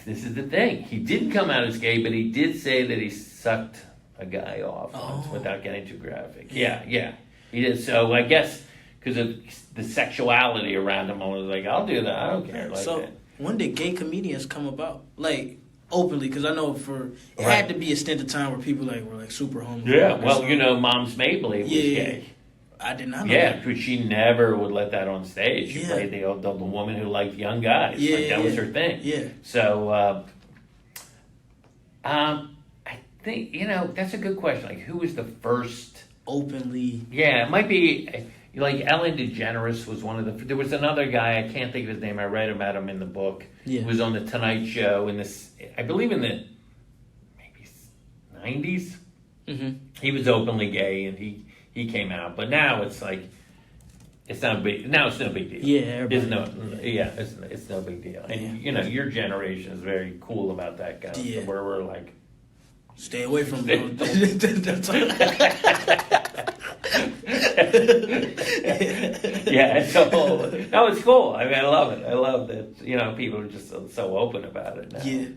This is the thing. He didn't come out as gay, but he did say that he sucked a guy off once without getting too graphic. Yeah. He did. So I guess because of the sexuality around him, I was like, I'll do that. I don't care. Like that. When did gay comedians come about? Like, openly? Because I know it had to be a stint of time where people were like super homeless. Yeah, well, Mom's Mabley was gay. I did not know that. Because she never would let that on stage. She played the woman who liked young guys. That was her thing. Yeah. So, I think, that's a good question. Like, who was the first... Openly... Yeah, it might be... Like Ellen DeGeneres was one of the... There was another guy, I can't think of his name, I read about him in the book. Yeah. He was on The Tonight Show in this... I believe in the maybe 90s. Mm-hmm. He was openly gay and he came out. But now it's like... It's not big. Now it's no big deal. Yeah, it's no big deal. And, your generation is very cool about that kind of stuff, where we're like... Stay away from them. So no, it's cool. I mean, I love it. I love that. People are just so open about it now. Yeah.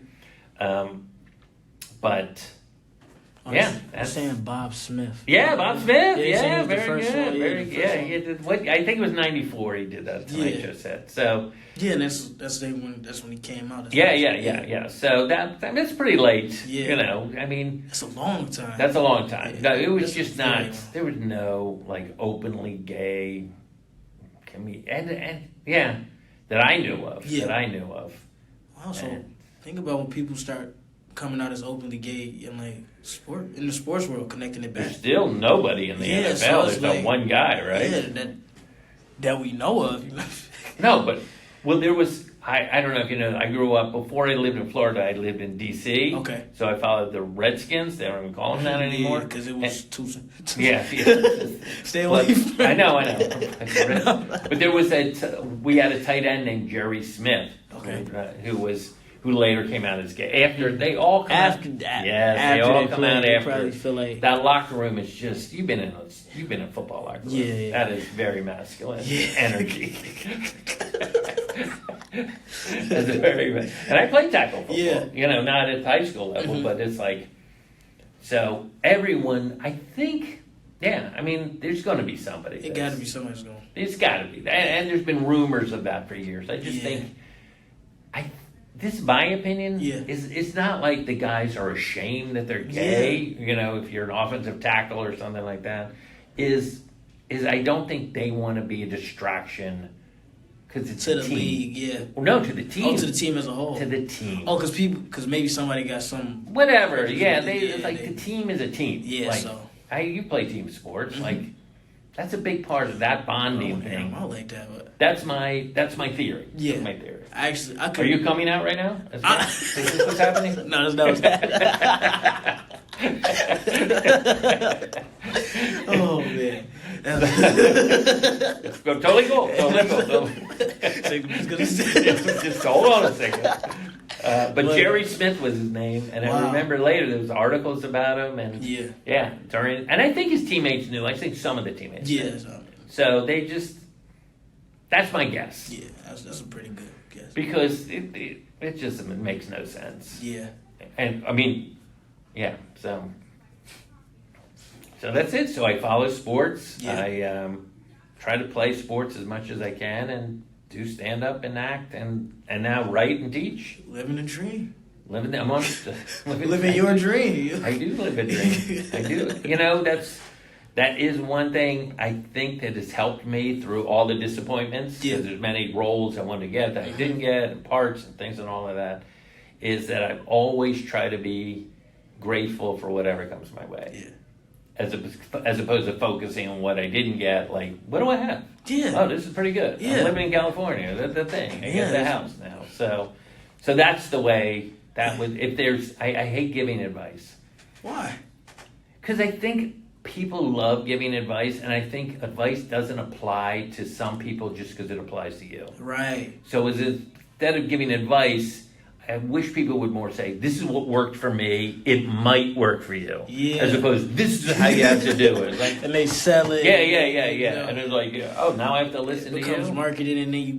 But that's saying Bob Smith. Yeah, Bob Smith. Yeah, very good. Very good. Yeah, he did. I think it was '94. He did that Tonight Show set. So. Yeah, and that's when he came out. Yeah. So that's pretty late. Yeah. I mean, that's a long time. That's a long time. Yeah. No, it was just not. There was no openly gay comedian, and that I knew of. Yeah. That I knew of. Wow. So think about when people start coming out as openly gay in the sports world, connecting it back. There's still nobody in the NFL. So there's that one guy, right? Yeah, that we know of. No, but there was. I don't know if you know. I grew up before I lived in Florida. I lived in D.C. Okay. So I folled the Redskins. They don't even call them that anymore because it was too. Yeah. Stay away from. I know. But there was we had a tight end named Jerry Smith. Okay. Who later came out as gay. After they all come out. Yes, they all come out after. Probably feel like that locker room is just you've been in a football locker room. Yeah. That is very masculine energy. That's and I played tackle football. Yeah. Not at high school level, but it's like so everyone. I think. Yeah, I mean, there's going to be somebody. It got to be somebody's going. It's got to be, and there's been rumors of that for years. I just think. this is my opinion. Yeah. It's not like the guys are ashamed that they're gay. You know, if you're an offensive tackle or something like that, is I don't think they want to be a distraction. Because it's to the the team. league, yeah. Well, no, to the team. Oh, to the team as a whole. To the team. Oh, because maybe somebody got some. Whatever. Yeah, the team is a team. Yeah. Like, So you play team sports. Like that's a big part of that bonding thing. I like that. But that's my theory. Yeah. That's my theory. Actually, I could. Are you coming out right now? Is this what's happening? No, that's not what's happening. Oh man. It's totally cool. Just hold on a second. But Jerry Smith was his name, and I remember later there was articles about him, and and I think his teammates knew. I think some of the teammates knew. So they just, that's my guess. Yeah, that's a pretty good guess. Because it just makes no sense. Yeah. And I mean, so that's it. So I follow sports. Yeah. I try to play sports as much as I can, and do stand up and act, and now write and teach. Living the dream. Living your dream. I do live a dream. I do. You know, that is one thing I think that has helped me through all the disappointments. Yeah. Because there's many roles I wanted to get that I didn't get, and parts and things and all of that. Is that I always try to be grateful for whatever comes my way. Yeah. As opposed to focusing on what I didn't get, like, what do I have? Yeah. Oh, this is pretty good. Yeah. I'm living in California. That's the thing. I get the house now. So that's the way that would, if there's, I hate giving advice. Why? Because I think people love giving advice, and I think advice doesn't apply to some people just because it applies to you. Right. So instead of giving advice, I wish people would more say, this is what worked for me. It might work for you. Yeah. As opposed to, this is how you have to do it. Like, and they sell it. Yeah. You know, and it's like, oh, now I have to listen to you. It becomes marketed, and then you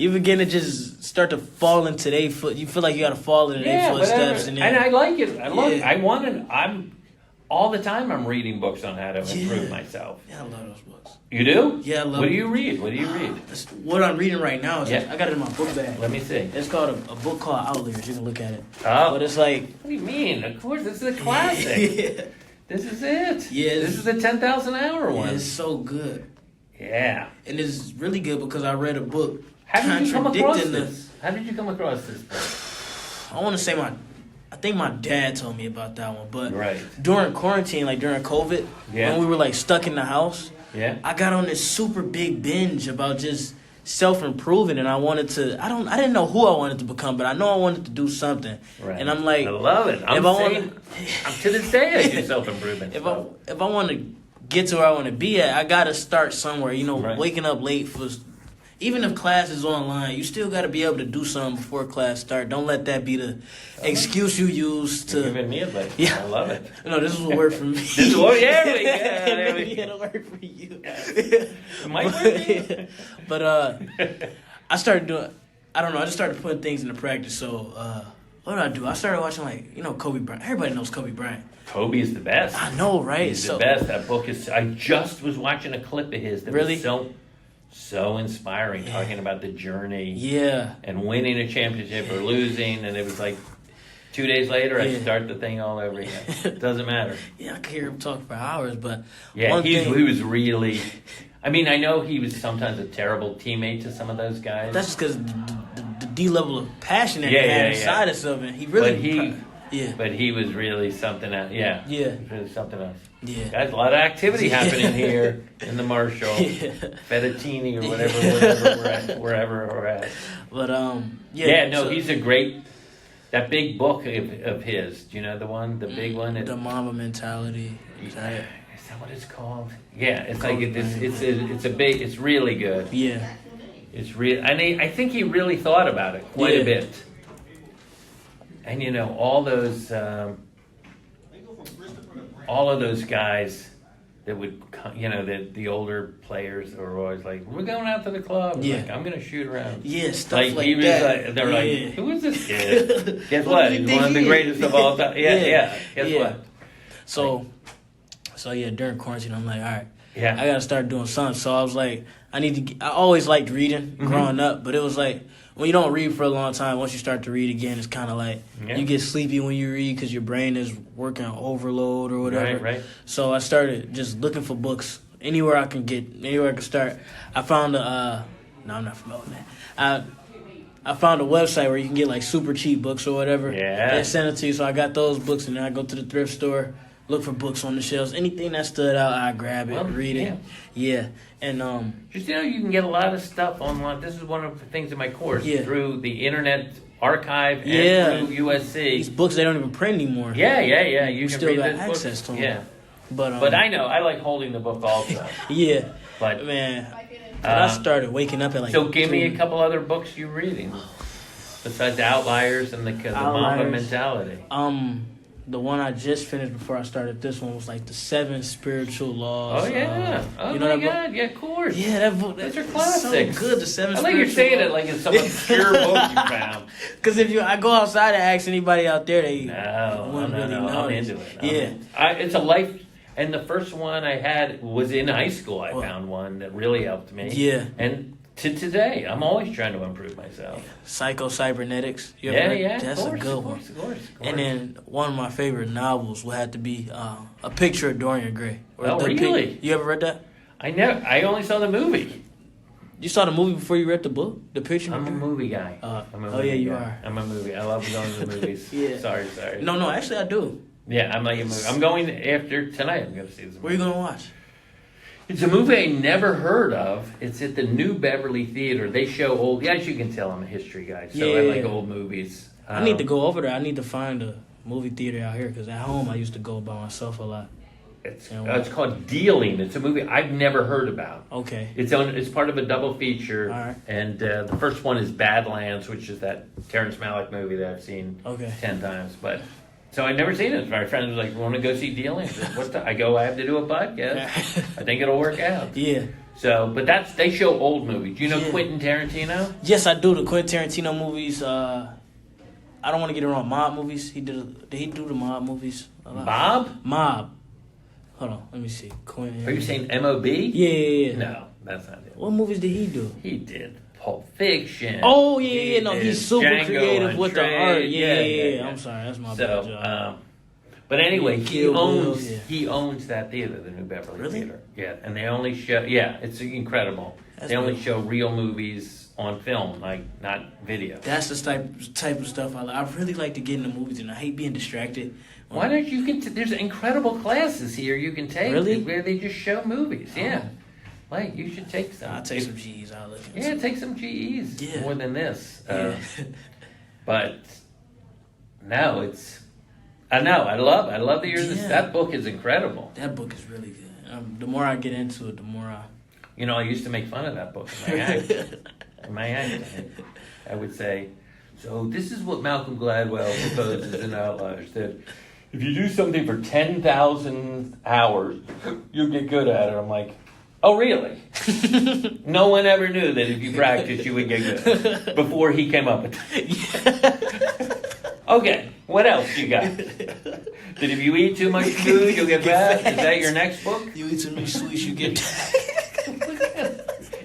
begin to just start to fall into their foot. You feel like you got to fall into their footsteps. And I like it. I'm all the time I'm reading books on how to improve myself. Yeah, I love those books. You do? Yeah, I love What do you read? What I'm reading right now is I got it in my book bag. Let me see. It's called a book called Outliers. You can look at it. Oh. But it's like... What do you mean? Of course, this is a classic. Yeah. This is it. Yeah. This is the 10,000 hour one. Yeah, it's so good. Yeah. And it's really good because I read a book How did you come across this? How did you come across this book? I want to say I think my dad told me about that one, but right. during quarantine, like during COVID, when we were like stuck in the house, I got on this super big binge about just self-improving, and I wanted to. I didn't know who I wanted to become, but I know I wanted to do something. Right. And I'm like, I love it. I'm to this day I do self-improvement. If I want to get to where I want to be at, I got to start somewhere. You know, waking up late for. Even if class is online, you still got to be able to do something before class start. Don't let that be the excuse you use to... You're giving me advice. Yeah. I love it. No, this is what worked for me. This is what, there we go. It'll work for you. It might work for you. But I started doing... I don't know. I just started putting things into practice. So what did I do? I started watching, Kobe Bryant. Everybody knows Kobe Bryant. Kobe is the best. I know, right? He's the best. That book is... I just was watching a clip of his that was so inspiring, talking about the journey and winning a championship or losing, and it was like 2 days later I start the thing all over again. It doesn't matter. I could hear him talk for hours, but he was really, I mean, I know he was sometimes a terrible teammate to some of those guys. That's just because the D level of passion that he had inside of something. He really but he was really something else. He was really something else. Yeah. Guys, a lot of activity happening here in the Marshall, Fettuccine or wherever we're at. But he's a great. That big book of his. Do you know the one, the big one? The Mamba Mentality. Is that what it's called? Yeah, it's like it's really good. Yeah, it's real, and I think he really thought about it quite a bit. And all of those guys that would, the older players are always like, we're going out to the club. Yeah. Like, I'm going to shoot around. Yeah, stuff like he was that. They're like, who is this kid? Guess what? He's one of the greatest of all time. Yeah. Guess what? So during quarantine, I'm like, all right, Yeah. I got to start doing something. So I was like, I always liked reading growing up, but it was like, when you don't read for a long time, once you start to read again, it's kind of like you get sleepy when you read because your brain is working on overload or whatever. Right. So I started just looking for books anywhere I can start. I found no, I'm not promoting that. I found a website where you can get like super cheap books or whatever. Yeah. They send it to you, so I got those books, and then I go to the thrift store, look for books on the shelves. Anything that stood out, I grab it, read it. Yeah. And just you can get a lot of stuff online. This is one of the things in my course through the Internet Archive and through USC. These books they don't even print anymore. Yeah. You can still read got this access book. to them. Yeah. But I know I like holding the book also. Yeah. But man, I started waking up at like. So give me a couple other books you're reading besides Outliers and the Mamba Mentality. The one I just finished before I started this one was like the 7 Spiritual Laws. Oh yeah! You know my God! Yeah, of course. Yeah, that book. Those are classics. So good. The 7 I Spiritual like you're saying Laws. it like it's some obscure book you found. Because I go outside and ask anybody out there, they wouldn't really know. I'm into it. Yeah, it's a life. And the first one I had was in high school. I found one that really helped me. Yeah. And to today, I'm always trying to improve myself. Psycho-Cybernetics. That's a good one. Of course. And then one of my favorite novels would have to be A Picture of Dorian Gray. Really? You ever read that? I only saw the movie. You saw the movie before you read the book? The picture? I'm a movie guy. You are. I'm a movie. I love going to the movies. Yeah. Sorry. No, actually I do. Yeah, I'm like a movie. I'm going after tonight. I'm going to see this movie. Where are you going to watch? It's a movie I never heard of. It's at the New Beverly Theater. They show old. As you can tell, I'm a history guy, so I like old movies. I need to go over there. I need to find a movie theater out here because at home I used to go by myself a lot. It's called Dealing. It's a movie I've never heard about. Okay. It's part of a double feature. All right. And the first one is Badlands, which is that Terrence Malick movie that I've seen 10 times. But so I'd never seen it. My friend was like, "Want to go see Dealing?" I go, "I have to do a podcast. I think it'll work out." Yeah. So, but they show old movies. Do you know Quentin Tarantino? Yes, I do. The Quentin Tarantino movies. I don't want to get it wrong. Mob movies. Did he do the mob movies? Mob. Hold on. Let me see. Quentin. Are you saying M.O.B.? Yeah. No, that's not it. What movies did he do? He did Pulp Fiction. Oh yeah. No, he's super Django creative with the art. Yeah. I'm sorry. That's my bad job. But anyway, he Bill, owns that theater, the New Beverly Really? Theater. Yeah, and they only show. Yeah, it's incredible. They only show real movies on film, like not video. That's the type of stuff I really like to get into movies, and I hate being distracted. Why don't you? There's incredible classes here you can take. Really? Where they just show movies. Yeah. Like, you should take some. I'll take some GEs. I'll look into Yeah, take some GEs. Yeah. More than this. Yeah. But no, I love that you're that book is incredible. That book is really good. The more I get into it, the more I... I used to make fun of that book in my act. I would say, so this is what Malcolm Gladwell proposes in Outliers, that if you do something for 10,000 hours, you'll get good at it. I'm like, oh, really? No one ever knew that if you practice, you would get good before he came up with it. Okay, what else you got? That if you eat too much food, you'll get fat? Is that your next book? You eat too many sweets, you get...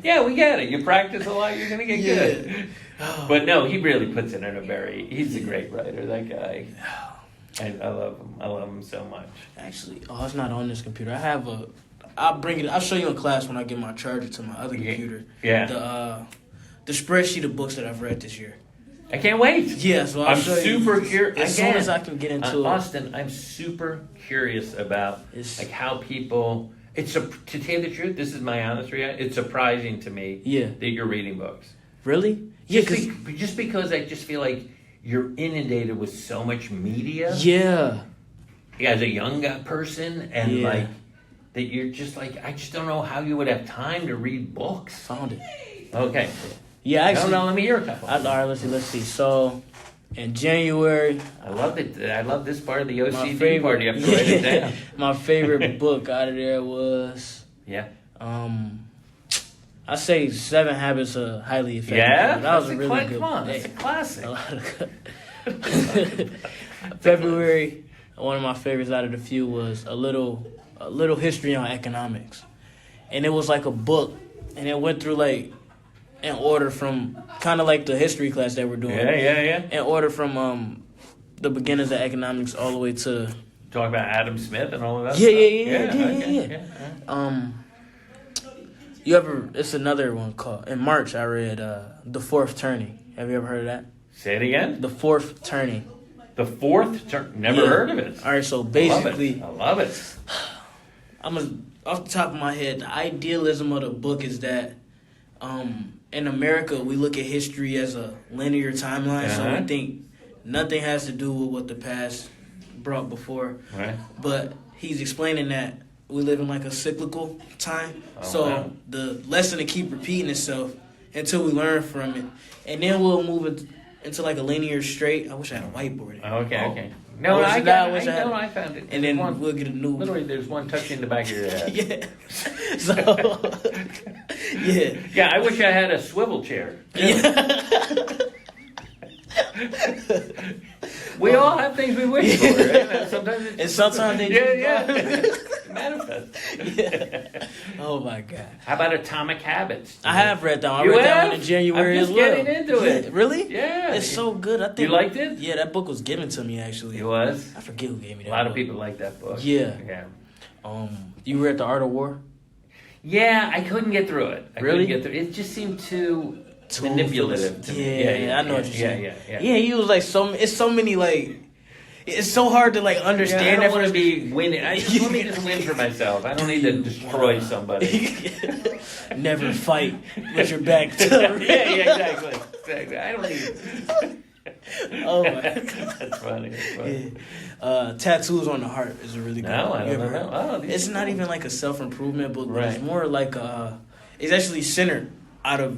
Yeah, we get it. You practice a lot, you're going to get good. But no, he really puts it in he's a great writer, that guy. I love him. I love him so much. Actually, it's not on this computer. I have I'll show you in class when I get my charger to my other computer. Yeah. The spreadsheet of books that I've read this year. I can't wait. Yeah, so I'm super curious. As soon as I can get into it. Austin, I'm super curious about how people... to tell you the truth, this is my honest reaction. It's surprising to me that you're reading books. Really? Just because I just feel like you're inundated with so much media. Yeah. As a young person, and that you're just like, I just don't know how you would have time to read books. Found it. Okay. Yeah, actually. No, let me hear a couple. All right, let's see. So, in January... I love it. I love this part of the OCD part. You have to write it down. My favorite book out of there was... Yeah. I say 7 Habits of Highly Effective. Yeah? That was a really good one. That's a classic. February, one of my favorites out of the few was a little history on economics. and it was like a book, and it went through like in order from kind of like the history class that we're doing. Yeah. In order from the beginnings of economics all the way to talk about Adam Smith and all of that. Yeah. You ever? It's another one called. In March, I read The Fourth Turning. Have you ever heard of that? Say it again. The Fourth Turning. The Fourth Turning. Never heard of it. All right, so basically, I love it. Off the top of my head, the idealism of the book is that in America we look at history as a linear timeline, so we think nothing has to do with what the past brought before. Right. But he's explaining that we live in like a cyclical time. The lesson to keep repeating itself until we learn from it. And then we'll move it into like a linear straight. I wish I had a whiteboard. Okay. No, I found it. And then we'll get a new... Literally, there's one touching the back of your head. Yeah. So, yeah. Yeah, I wish I had a swivel chair. We all have things we wish for, right? Sometimes they manifest. Yeah. Oh my God. How about Atomic Habits? I have read that one. I read that one in January as well. I'm just getting into it. Really? Yeah. It's so good. I think you liked it? Yeah, that book was given to me actually. It was? I forget who gave me that. A lot book. of people like that book. Yeah. You read The Art of War? Yeah, I couldn't get through it. Really? It just seemed too manipulative to me. Yeah, I know what you're saying. Yeah, he was like it's so many like it's so hard to like understand. I don't want to be winning. I just want me to win for myself. I don't need to destroy somebody. Never fight with your back to exactly. I don't need. Oh my God. That's funny. Yeah. Tattoos on the Heart is a really good one. I don't know. Oh, it's not even like a self-improvement book, but it's more like it's actually centered out of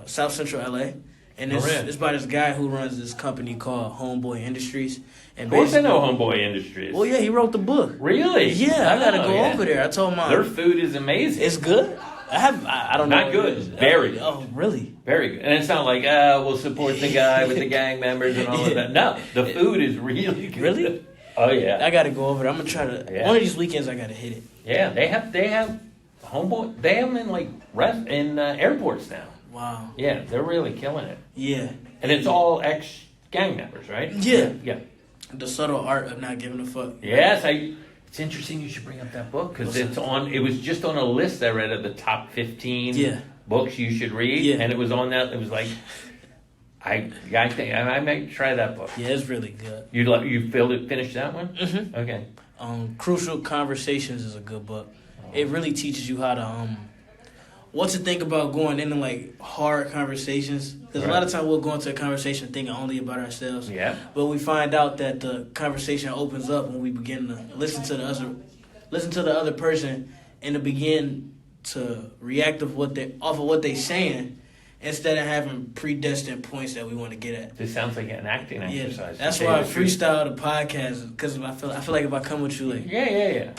South Central LA, and it's by this guy who runs this company called Homeboy Industries. And of course I know Homeboy Industries. Well, yeah, he wrote the book. Really? Yeah, I gotta go over there. I told him their food is amazing. It's good. I don't know. Not good. Very good. Oh, really? Very good. And it's not like, we'll support the guy with the gang members and all of that. No, the food is really good. Really? Oh, yeah. I got to go over there. I'm going to try to... One of these weekends, I got to hit it. Yeah, they have Homeboy... They have them in, like, airports now. Wow. Yeah, they're really killing it. Yeah. And it's all ex-gang members, right? Yeah. Yeah. The Subtle Art of Not Giving a Fuck. Yes, it's interesting you should bring up that book because it was just on a list I read of the top 15 books you should read, and it was on that. It was like, I think I might try that book. Yeah, it's really good. You finished that one? Mm-hmm. Okay. Crucial Conversations is a good book. It really teaches you how to what to think about going into like hard conversations. Because a lot of times we'll go into a conversation thinking only about ourselves. Yeah. But we find out that the conversation opens up when we begin to listen to the other person and to begin to react off of what they're saying instead of having predestined points that we want to get at. This sounds like an acting exercise. That's why I freestyle the podcast because I feel like if I come with you like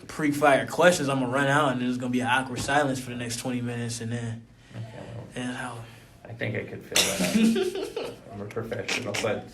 pre-fire questions, I'm gonna run out and there's gonna be an awkward silence for the next 20 minutes and then I think I could fill that out. I'm a professional, but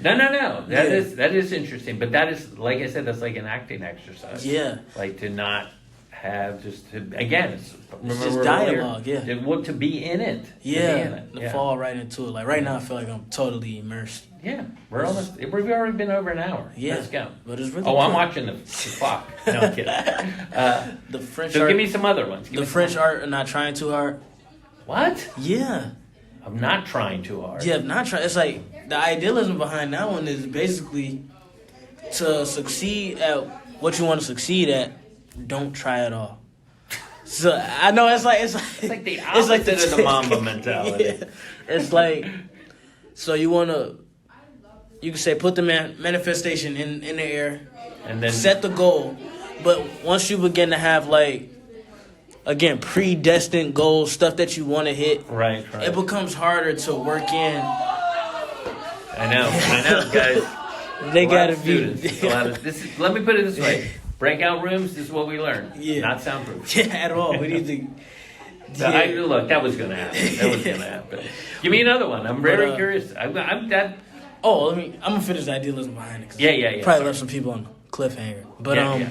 no. That is interesting. But that is, like I said, that's like an acting exercise. Yeah. Like to not have it's just dialogue. To be in it. Yeah. To fall right into it. Like right now, I feel like I'm totally immersed. Yeah, we've already been over an hour. Yeah, let's go. But it's really I'm watching the clock. No, I'm kidding. The French. So give me some other ones. The French art of not trying too hard. What? Yeah. I'm not trying too hard. Yeah, not trying. It's like the idealism behind that one is basically to succeed at what you want to succeed at. Don't try at all. So I know it's like the opposite of the Mamba mentality. Yeah. It's like so you can say put the manifestation in the air and then set the goal, but once you begin to have like again predestined goals, stuff that you want to hit, right, it becomes harder to work in. I know, guys. They gotta be. Let me put it this way. Breakout rooms, this is what we learn. Yeah. Not soundproof. Yeah, at all. We need to... Look, that was going to happen. Give me another one. I'm very curious. I'm that... Oh, I'm going to finish the idealism behind it. Yeah. Probably left some people on the cliffhanger. But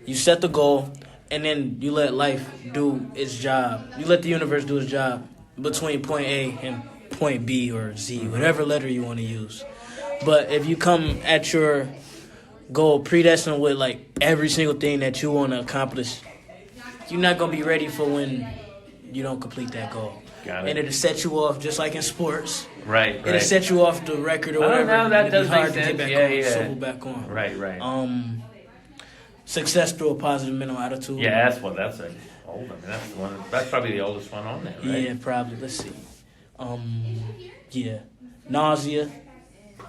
you set the goal. and then you let life do its job. You let the universe do its job between point A and point B or Z, whatever letter you want to use. But if you come at your goal predestined with like every single thing that you want to accomplish, you're not gonna be ready for when you don't complete that goal. Got it. And it'll set you off just like in sports. Right. It'll set you off the record or whatever. Oh, no, that it'll does be hard make to sense. get back on, circle back on. Right. Success through a positive mental attitude. Yeah, that's old. I mean, that's the one. That's probably the oldest one on there, right? Yeah, probably. Let's see. Nausea.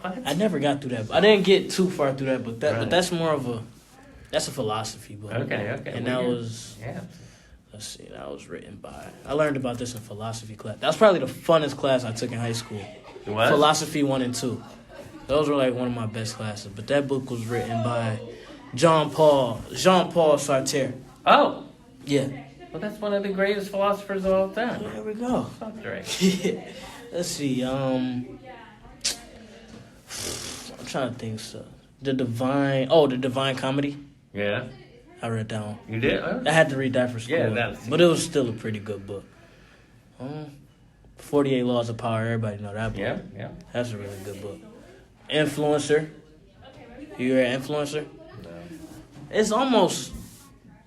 What? I never got through that. I didn't get too far through that, but that's more of that's a philosophy book. Okay. And that was yeah. Let's see. That was written by. I learned about this in philosophy class. That was probably the funnest class I took in high school. What? Philosophy 1 and 2. Those were like one of my best classes. But that book was written by Jean-Paul Sartre. Oh. Yeah. Well, that's one of the greatest philosophers of all time. There we go. Sartre. Let's see. I'm trying to think. The Divine Comedy. Yeah. I read that one. You did? I had to read that for school. Yeah, but it was still a pretty good book. 48 Laws of Power. Everybody know that book. Yeah. That's a really good book. Influencer. You read Influencer? No. It's almost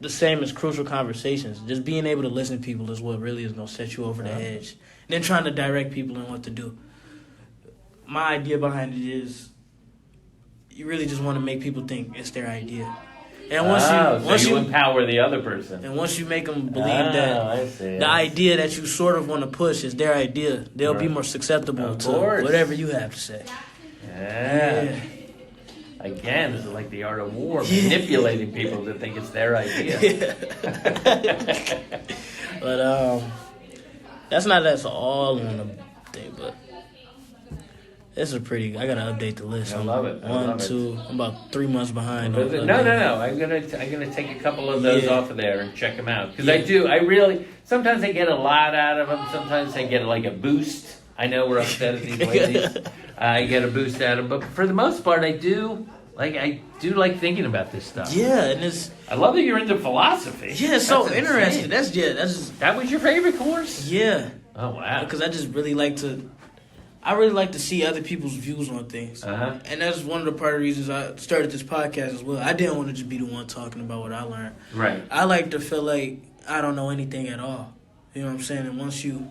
the same as Crucial Conversations. Just being able to listen to people is what really is going to set you over the edge. And then trying to direct people in what to do. My idea behind it is you really just want to make people think it's their idea. And once you empower the other person. And once you make them believe that the idea that you sort of want to push is their idea, they'll be more susceptible to whatever you have to say. Yeah. Again, it's like the art of war, manipulating people to think it's their idea. But that's all on the thing, but it's I gotta update the list. I love it. 1, 2, I'm about 3 months behind. No. I'm gonna take a couple of those off of there and check them out because I really sometimes I get a lot out of them. Sometimes I get like a boost. I know we're upset at these ladies. I get a boost out of them, but for the most part, I do like thinking about this stuff. Yeah, and I love that you're into philosophy. Yeah, it's so interesting. That was your favorite course? Yeah. Oh wow. Because I just really like to see other people's views on things. Uh-huh. And that's one of the part of the reasons I started this podcast as well. I didn't want to just be the one talking about what I learned. Right. I like to feel like I don't know anything at all. You know what I'm saying? And once you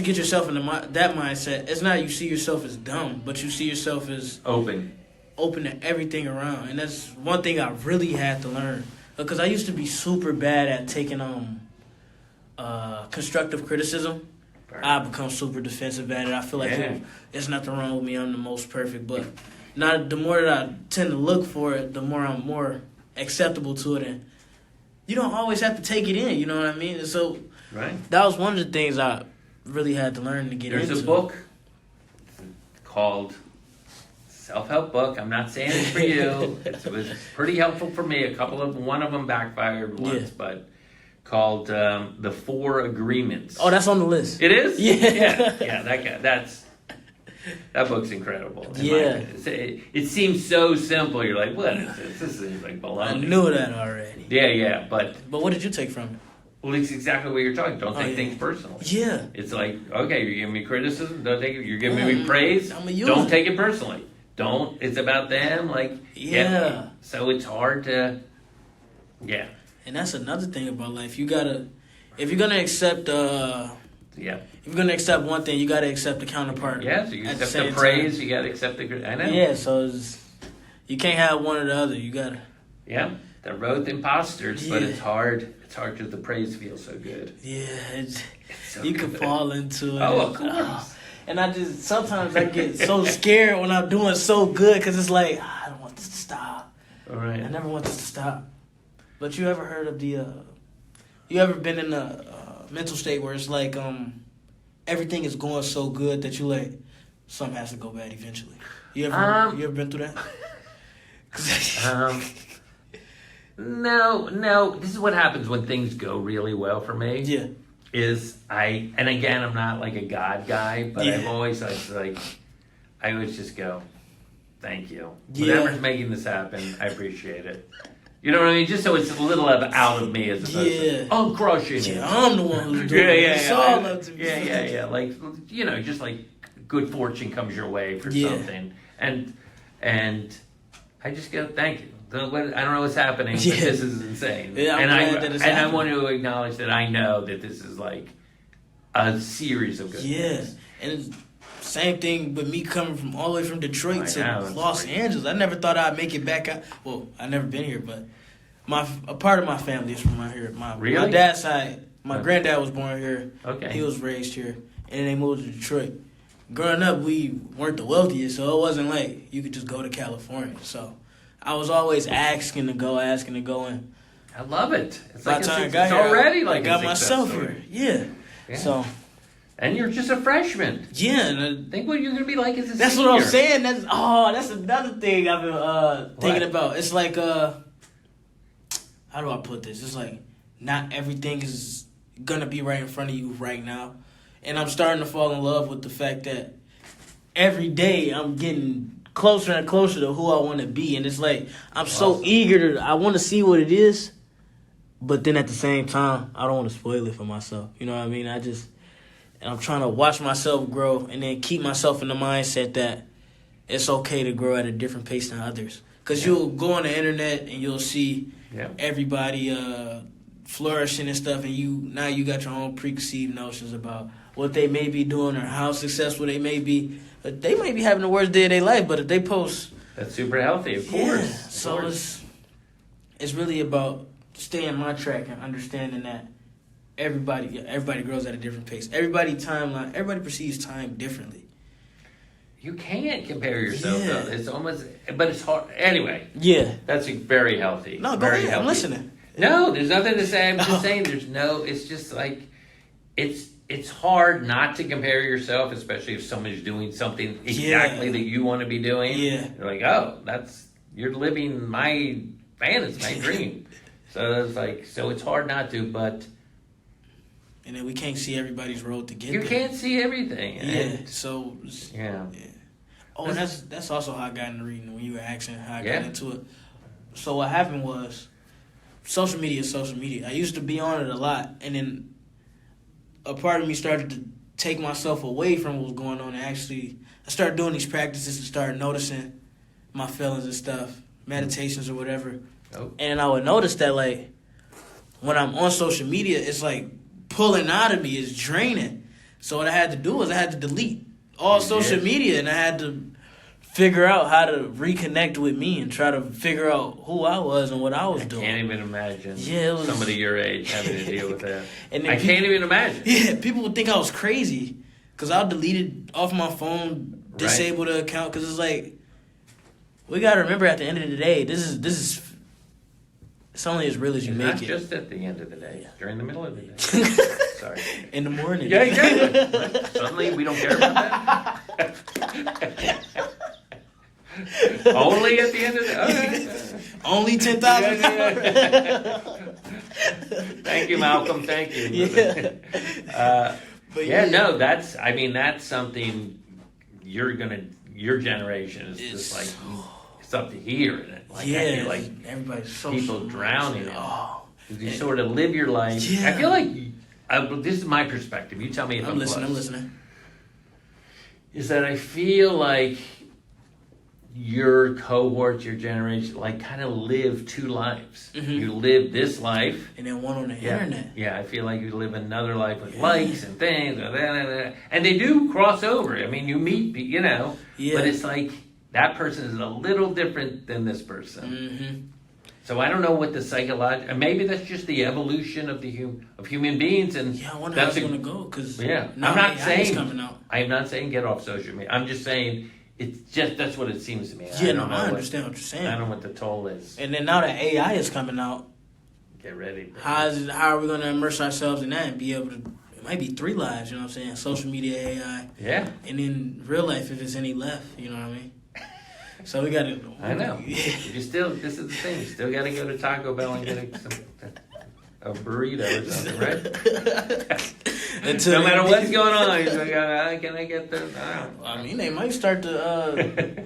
get yourself into that mindset, it's not you see yourself as dumb, but you see yourself as open to everything around. And that's one thing I really had to learn. Because I used to be super bad at taking constructive criticism. I become super defensive at it. I feel like there's nothing wrong with me. I'm the most perfect. But the more that I tend to look for it, the more I'm more acceptable to it. And you don't always have to take it in, you know what I mean? And so that was one of the things I really had to learn to get into. There's a book called self-help book. I'm not saying it's for you. It was pretty helpful for me. One of them backfired once, but called The 4 Agreements. Oh, that's on the list. It is? Yeah. That book's incredible. Yeah. It seems so simple. You're like, what is this? This is like baloney. I knew that already. Yeah, but what did you take from it? Well, it's exactly what you're talking. Don't take things personally. Yeah. It's like, okay, you're giving me criticism. Don't take it. You're giving me praise. Don't take it personally. Don't. It's about them. So it's hard to. Yeah. And that's another thing about life. If you're gonna accept. If you're gonna accept one thing, you gotta accept the counterpart. Yeah. So you accept the praise. Time. You gotta accept the. I know. Yeah. So you can't have one or the other. You gotta. Yeah. They're both imposters, but it's hard. It's hard because the praise feels so good. Yeah, it's so you can fall into it. Oh, of course. And sometimes I get so scared when I'm doing so good because it's like, I don't want this to stop. All right. I never want this to stop. But you ever heard of you ever been in a mental state where it's like everything is going so good that you like, something has to go bad eventually? You ever been through that? No. This is what happens when things go really well for me. Yeah. And again, I'm not like a God guy, but I've always I always just go, thank you. Whatever's making this happen, I appreciate it. You know what I mean? Just so it's a little out of me as opposed to, I'm crushing it. Yeah, I'm the one who's doing it. It's all up to me. Yeah. Like, you know, just like good fortune comes your way for something. And I just go, thank you. I don't know what's happening, but this is insane. Yeah, I want to acknowledge that I know that this is like a series of good things. And it's same thing with me coming from all the way from Detroit to Los Angeles. I never thought I'd make it back out. Well, I've never been here, but a part of my family is from out here. My dad's side, my granddad was born here. Okay. He was raised here, and then they moved to Detroit. Growing up, we weren't the wealthiest, so it wasn't like you could just go to California. So I was always asking to go, and I love it. It's by like the time it's I got already here, like I got myself here. Yeah. So. And you're just a freshman. Yeah. And think what you're going to be like as a That's senior. what I'm saying. That's another thing I've been thinking about. It's like, how do I put this? It's like not everything is going to be right in front of you right now. And I'm starting to fall in love with the fact that every day I'm getting closer and closer to who I want to be. And it's like, I'm so eager I want to see what it is. But then at the same time, I don't want to spoil it for myself. You know what I mean? And I'm trying to watch myself grow and then keep myself in the mindset that it's okay to grow at a different pace than others. Because you'll go on the internet and you'll see everybody flourishing and stuff, and now you got your own preconceived notions about what they may be doing or how successful they may be. But they may be having the worst day of their life, but if they post... That's super healthy, of course. So it's really about staying my track and understanding that everybody grows at a different pace. Everybody perceives time differently. You can't compare yourself though. It's almost, but it's hard. Anyway. Yeah. That's very healthy. No, go ahead. I'm listening. No, there's nothing to say. I'm just saying it's just like, it's hard not to compare yourself, especially if someone's doing something exactly that you want to be doing. Yeah. You're like, you're living my fantasy, my dream. So it's like, it's hard not to, but. And then we can't see everybody's road to get there. You can't see everything. Yeah. Oh, and that's also how I got into reading when you were asking how I got into it. So what happened was, social media is social media. I used to be on it a lot, and then a part of me started to take myself away from what was going on. And I started doing these practices and started noticing my feelings and stuff, meditations or whatever. Oh. And I would notice that, like, when I'm on social media, it's like pulling out of me, is draining. So what I had to do was I had to delete all social media, and I had to figure out how to reconnect with me and try to figure out who I was and what I was doing. I can't even imagine somebody your age having to deal with that. And I can't even imagine. Yeah, people would think I was crazy because I'll delete it off my phone, disable the account, because it's like, we got to remember at the end of the day, this is it's only as real as you make it. Not just at the end of the day. During the middle of the day. Sorry. In the morning. Yeah, exactly. Suddenly we don't care about that. Only at the end of the day. Okay. Only 10,000 hours. Thank you, Malcolm. Thank you. Yeah. That's something your generation is just like, it's up to here. Like, I feel like everybody's so people drowning in it. You sort of live your life. Yeah. I feel like, this is my perspective. You tell me if I'm listening. I'm listening. Is that I feel like your cohort, your generation, like kind of live two lives. Mm-hmm. You live this life. And then one on the internet. Yeah, I feel like you live another life with likes and things. And they do cross over. I mean, you meet, but it's like that person is a little different than this person. Mm-hmm. So I don't know what the psychological, maybe that's just the evolution of human beings. And I wonder how it's going to go. Cause I'm not saying get off social media. I'm just saying it's just, that's what it seems to me. I understand what you're saying. I don't know what the toll is. And then now that AI is coming out, get ready. How are we going to immerse ourselves in that and be able to, it might be 3 lives, you know what I'm saying? Social media, AI. Yeah. And then real life, if it's any left, you know what I mean? So we got to... I know. This is the thing. You still got to go to Taco Bell and get a burrito or something, right? No matter what's going on, he's like, can I get the... I mean, they might start to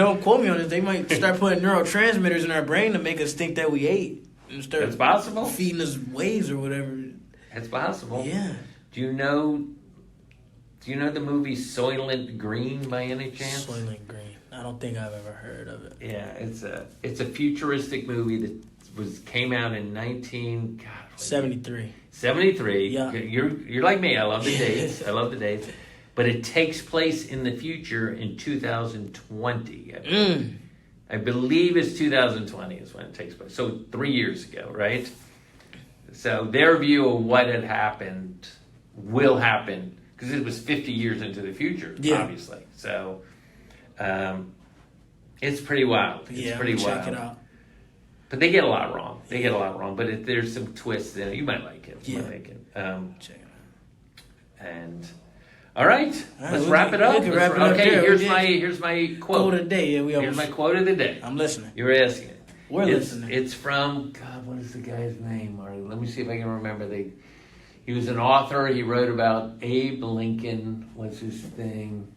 don't quote me on this. They might start putting neurotransmitters in our brain to make us think that we ate. And start That's possible. Feeding us waves or whatever. That's possible. Yeah. Do you know the movie Soylent Green by any chance? Soylent Green. I don't think I've ever heard of it. Yeah, it's a futuristic movie that came out in 73. 73. Yeah. You're like me. I love the dates. I love the dates. But it takes place in the future in 2020. I believe it's 2020 is when it takes place. So 3 years ago, right? So their view of what had happened will happen because it was 50 years into the future, obviously. So it's pretty wild. It's pretty wild. Check it out. But they get a lot wrong. But there's some twists in it. You might like it. Yeah. Check it out. And all right, let's wrap it up. Okay, here's my quote of the day. Yeah, here's my quote of the day. I'm listening. You were asking it. We're listening. It's from God. What is the guy's name? Marty? Let me see if I can remember. He was an author. He wrote about Abe Lincoln. What's his thing?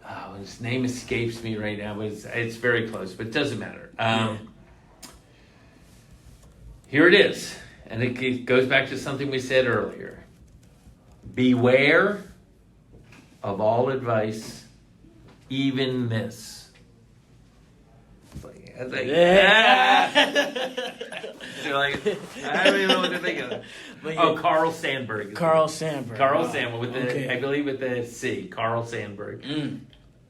Oh, his name escapes me right now. But it's very close, but it doesn't matter. Here it is, and it goes back to something we said earlier. Beware of all advice, even this. You're like, I don't even know what to think of. Carl Sandburg. Carl Sandburg with I believe with the C. Carl Sandburg.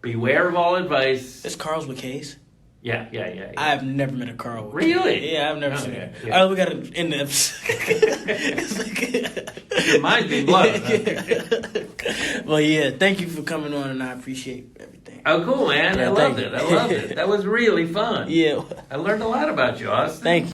Beware of all advice. It's Carl's with K's. Yeah. I've never met a Carl. Really? Yeah, I've never seen it. Yeah. All right, we got to end the episode. Your mind's being blown. Well, yeah, thank you for coming on, and I appreciate everything. Oh, cool, man. I loved it. That was really fun. Yeah. I learned a lot about you, Austin. Thank you.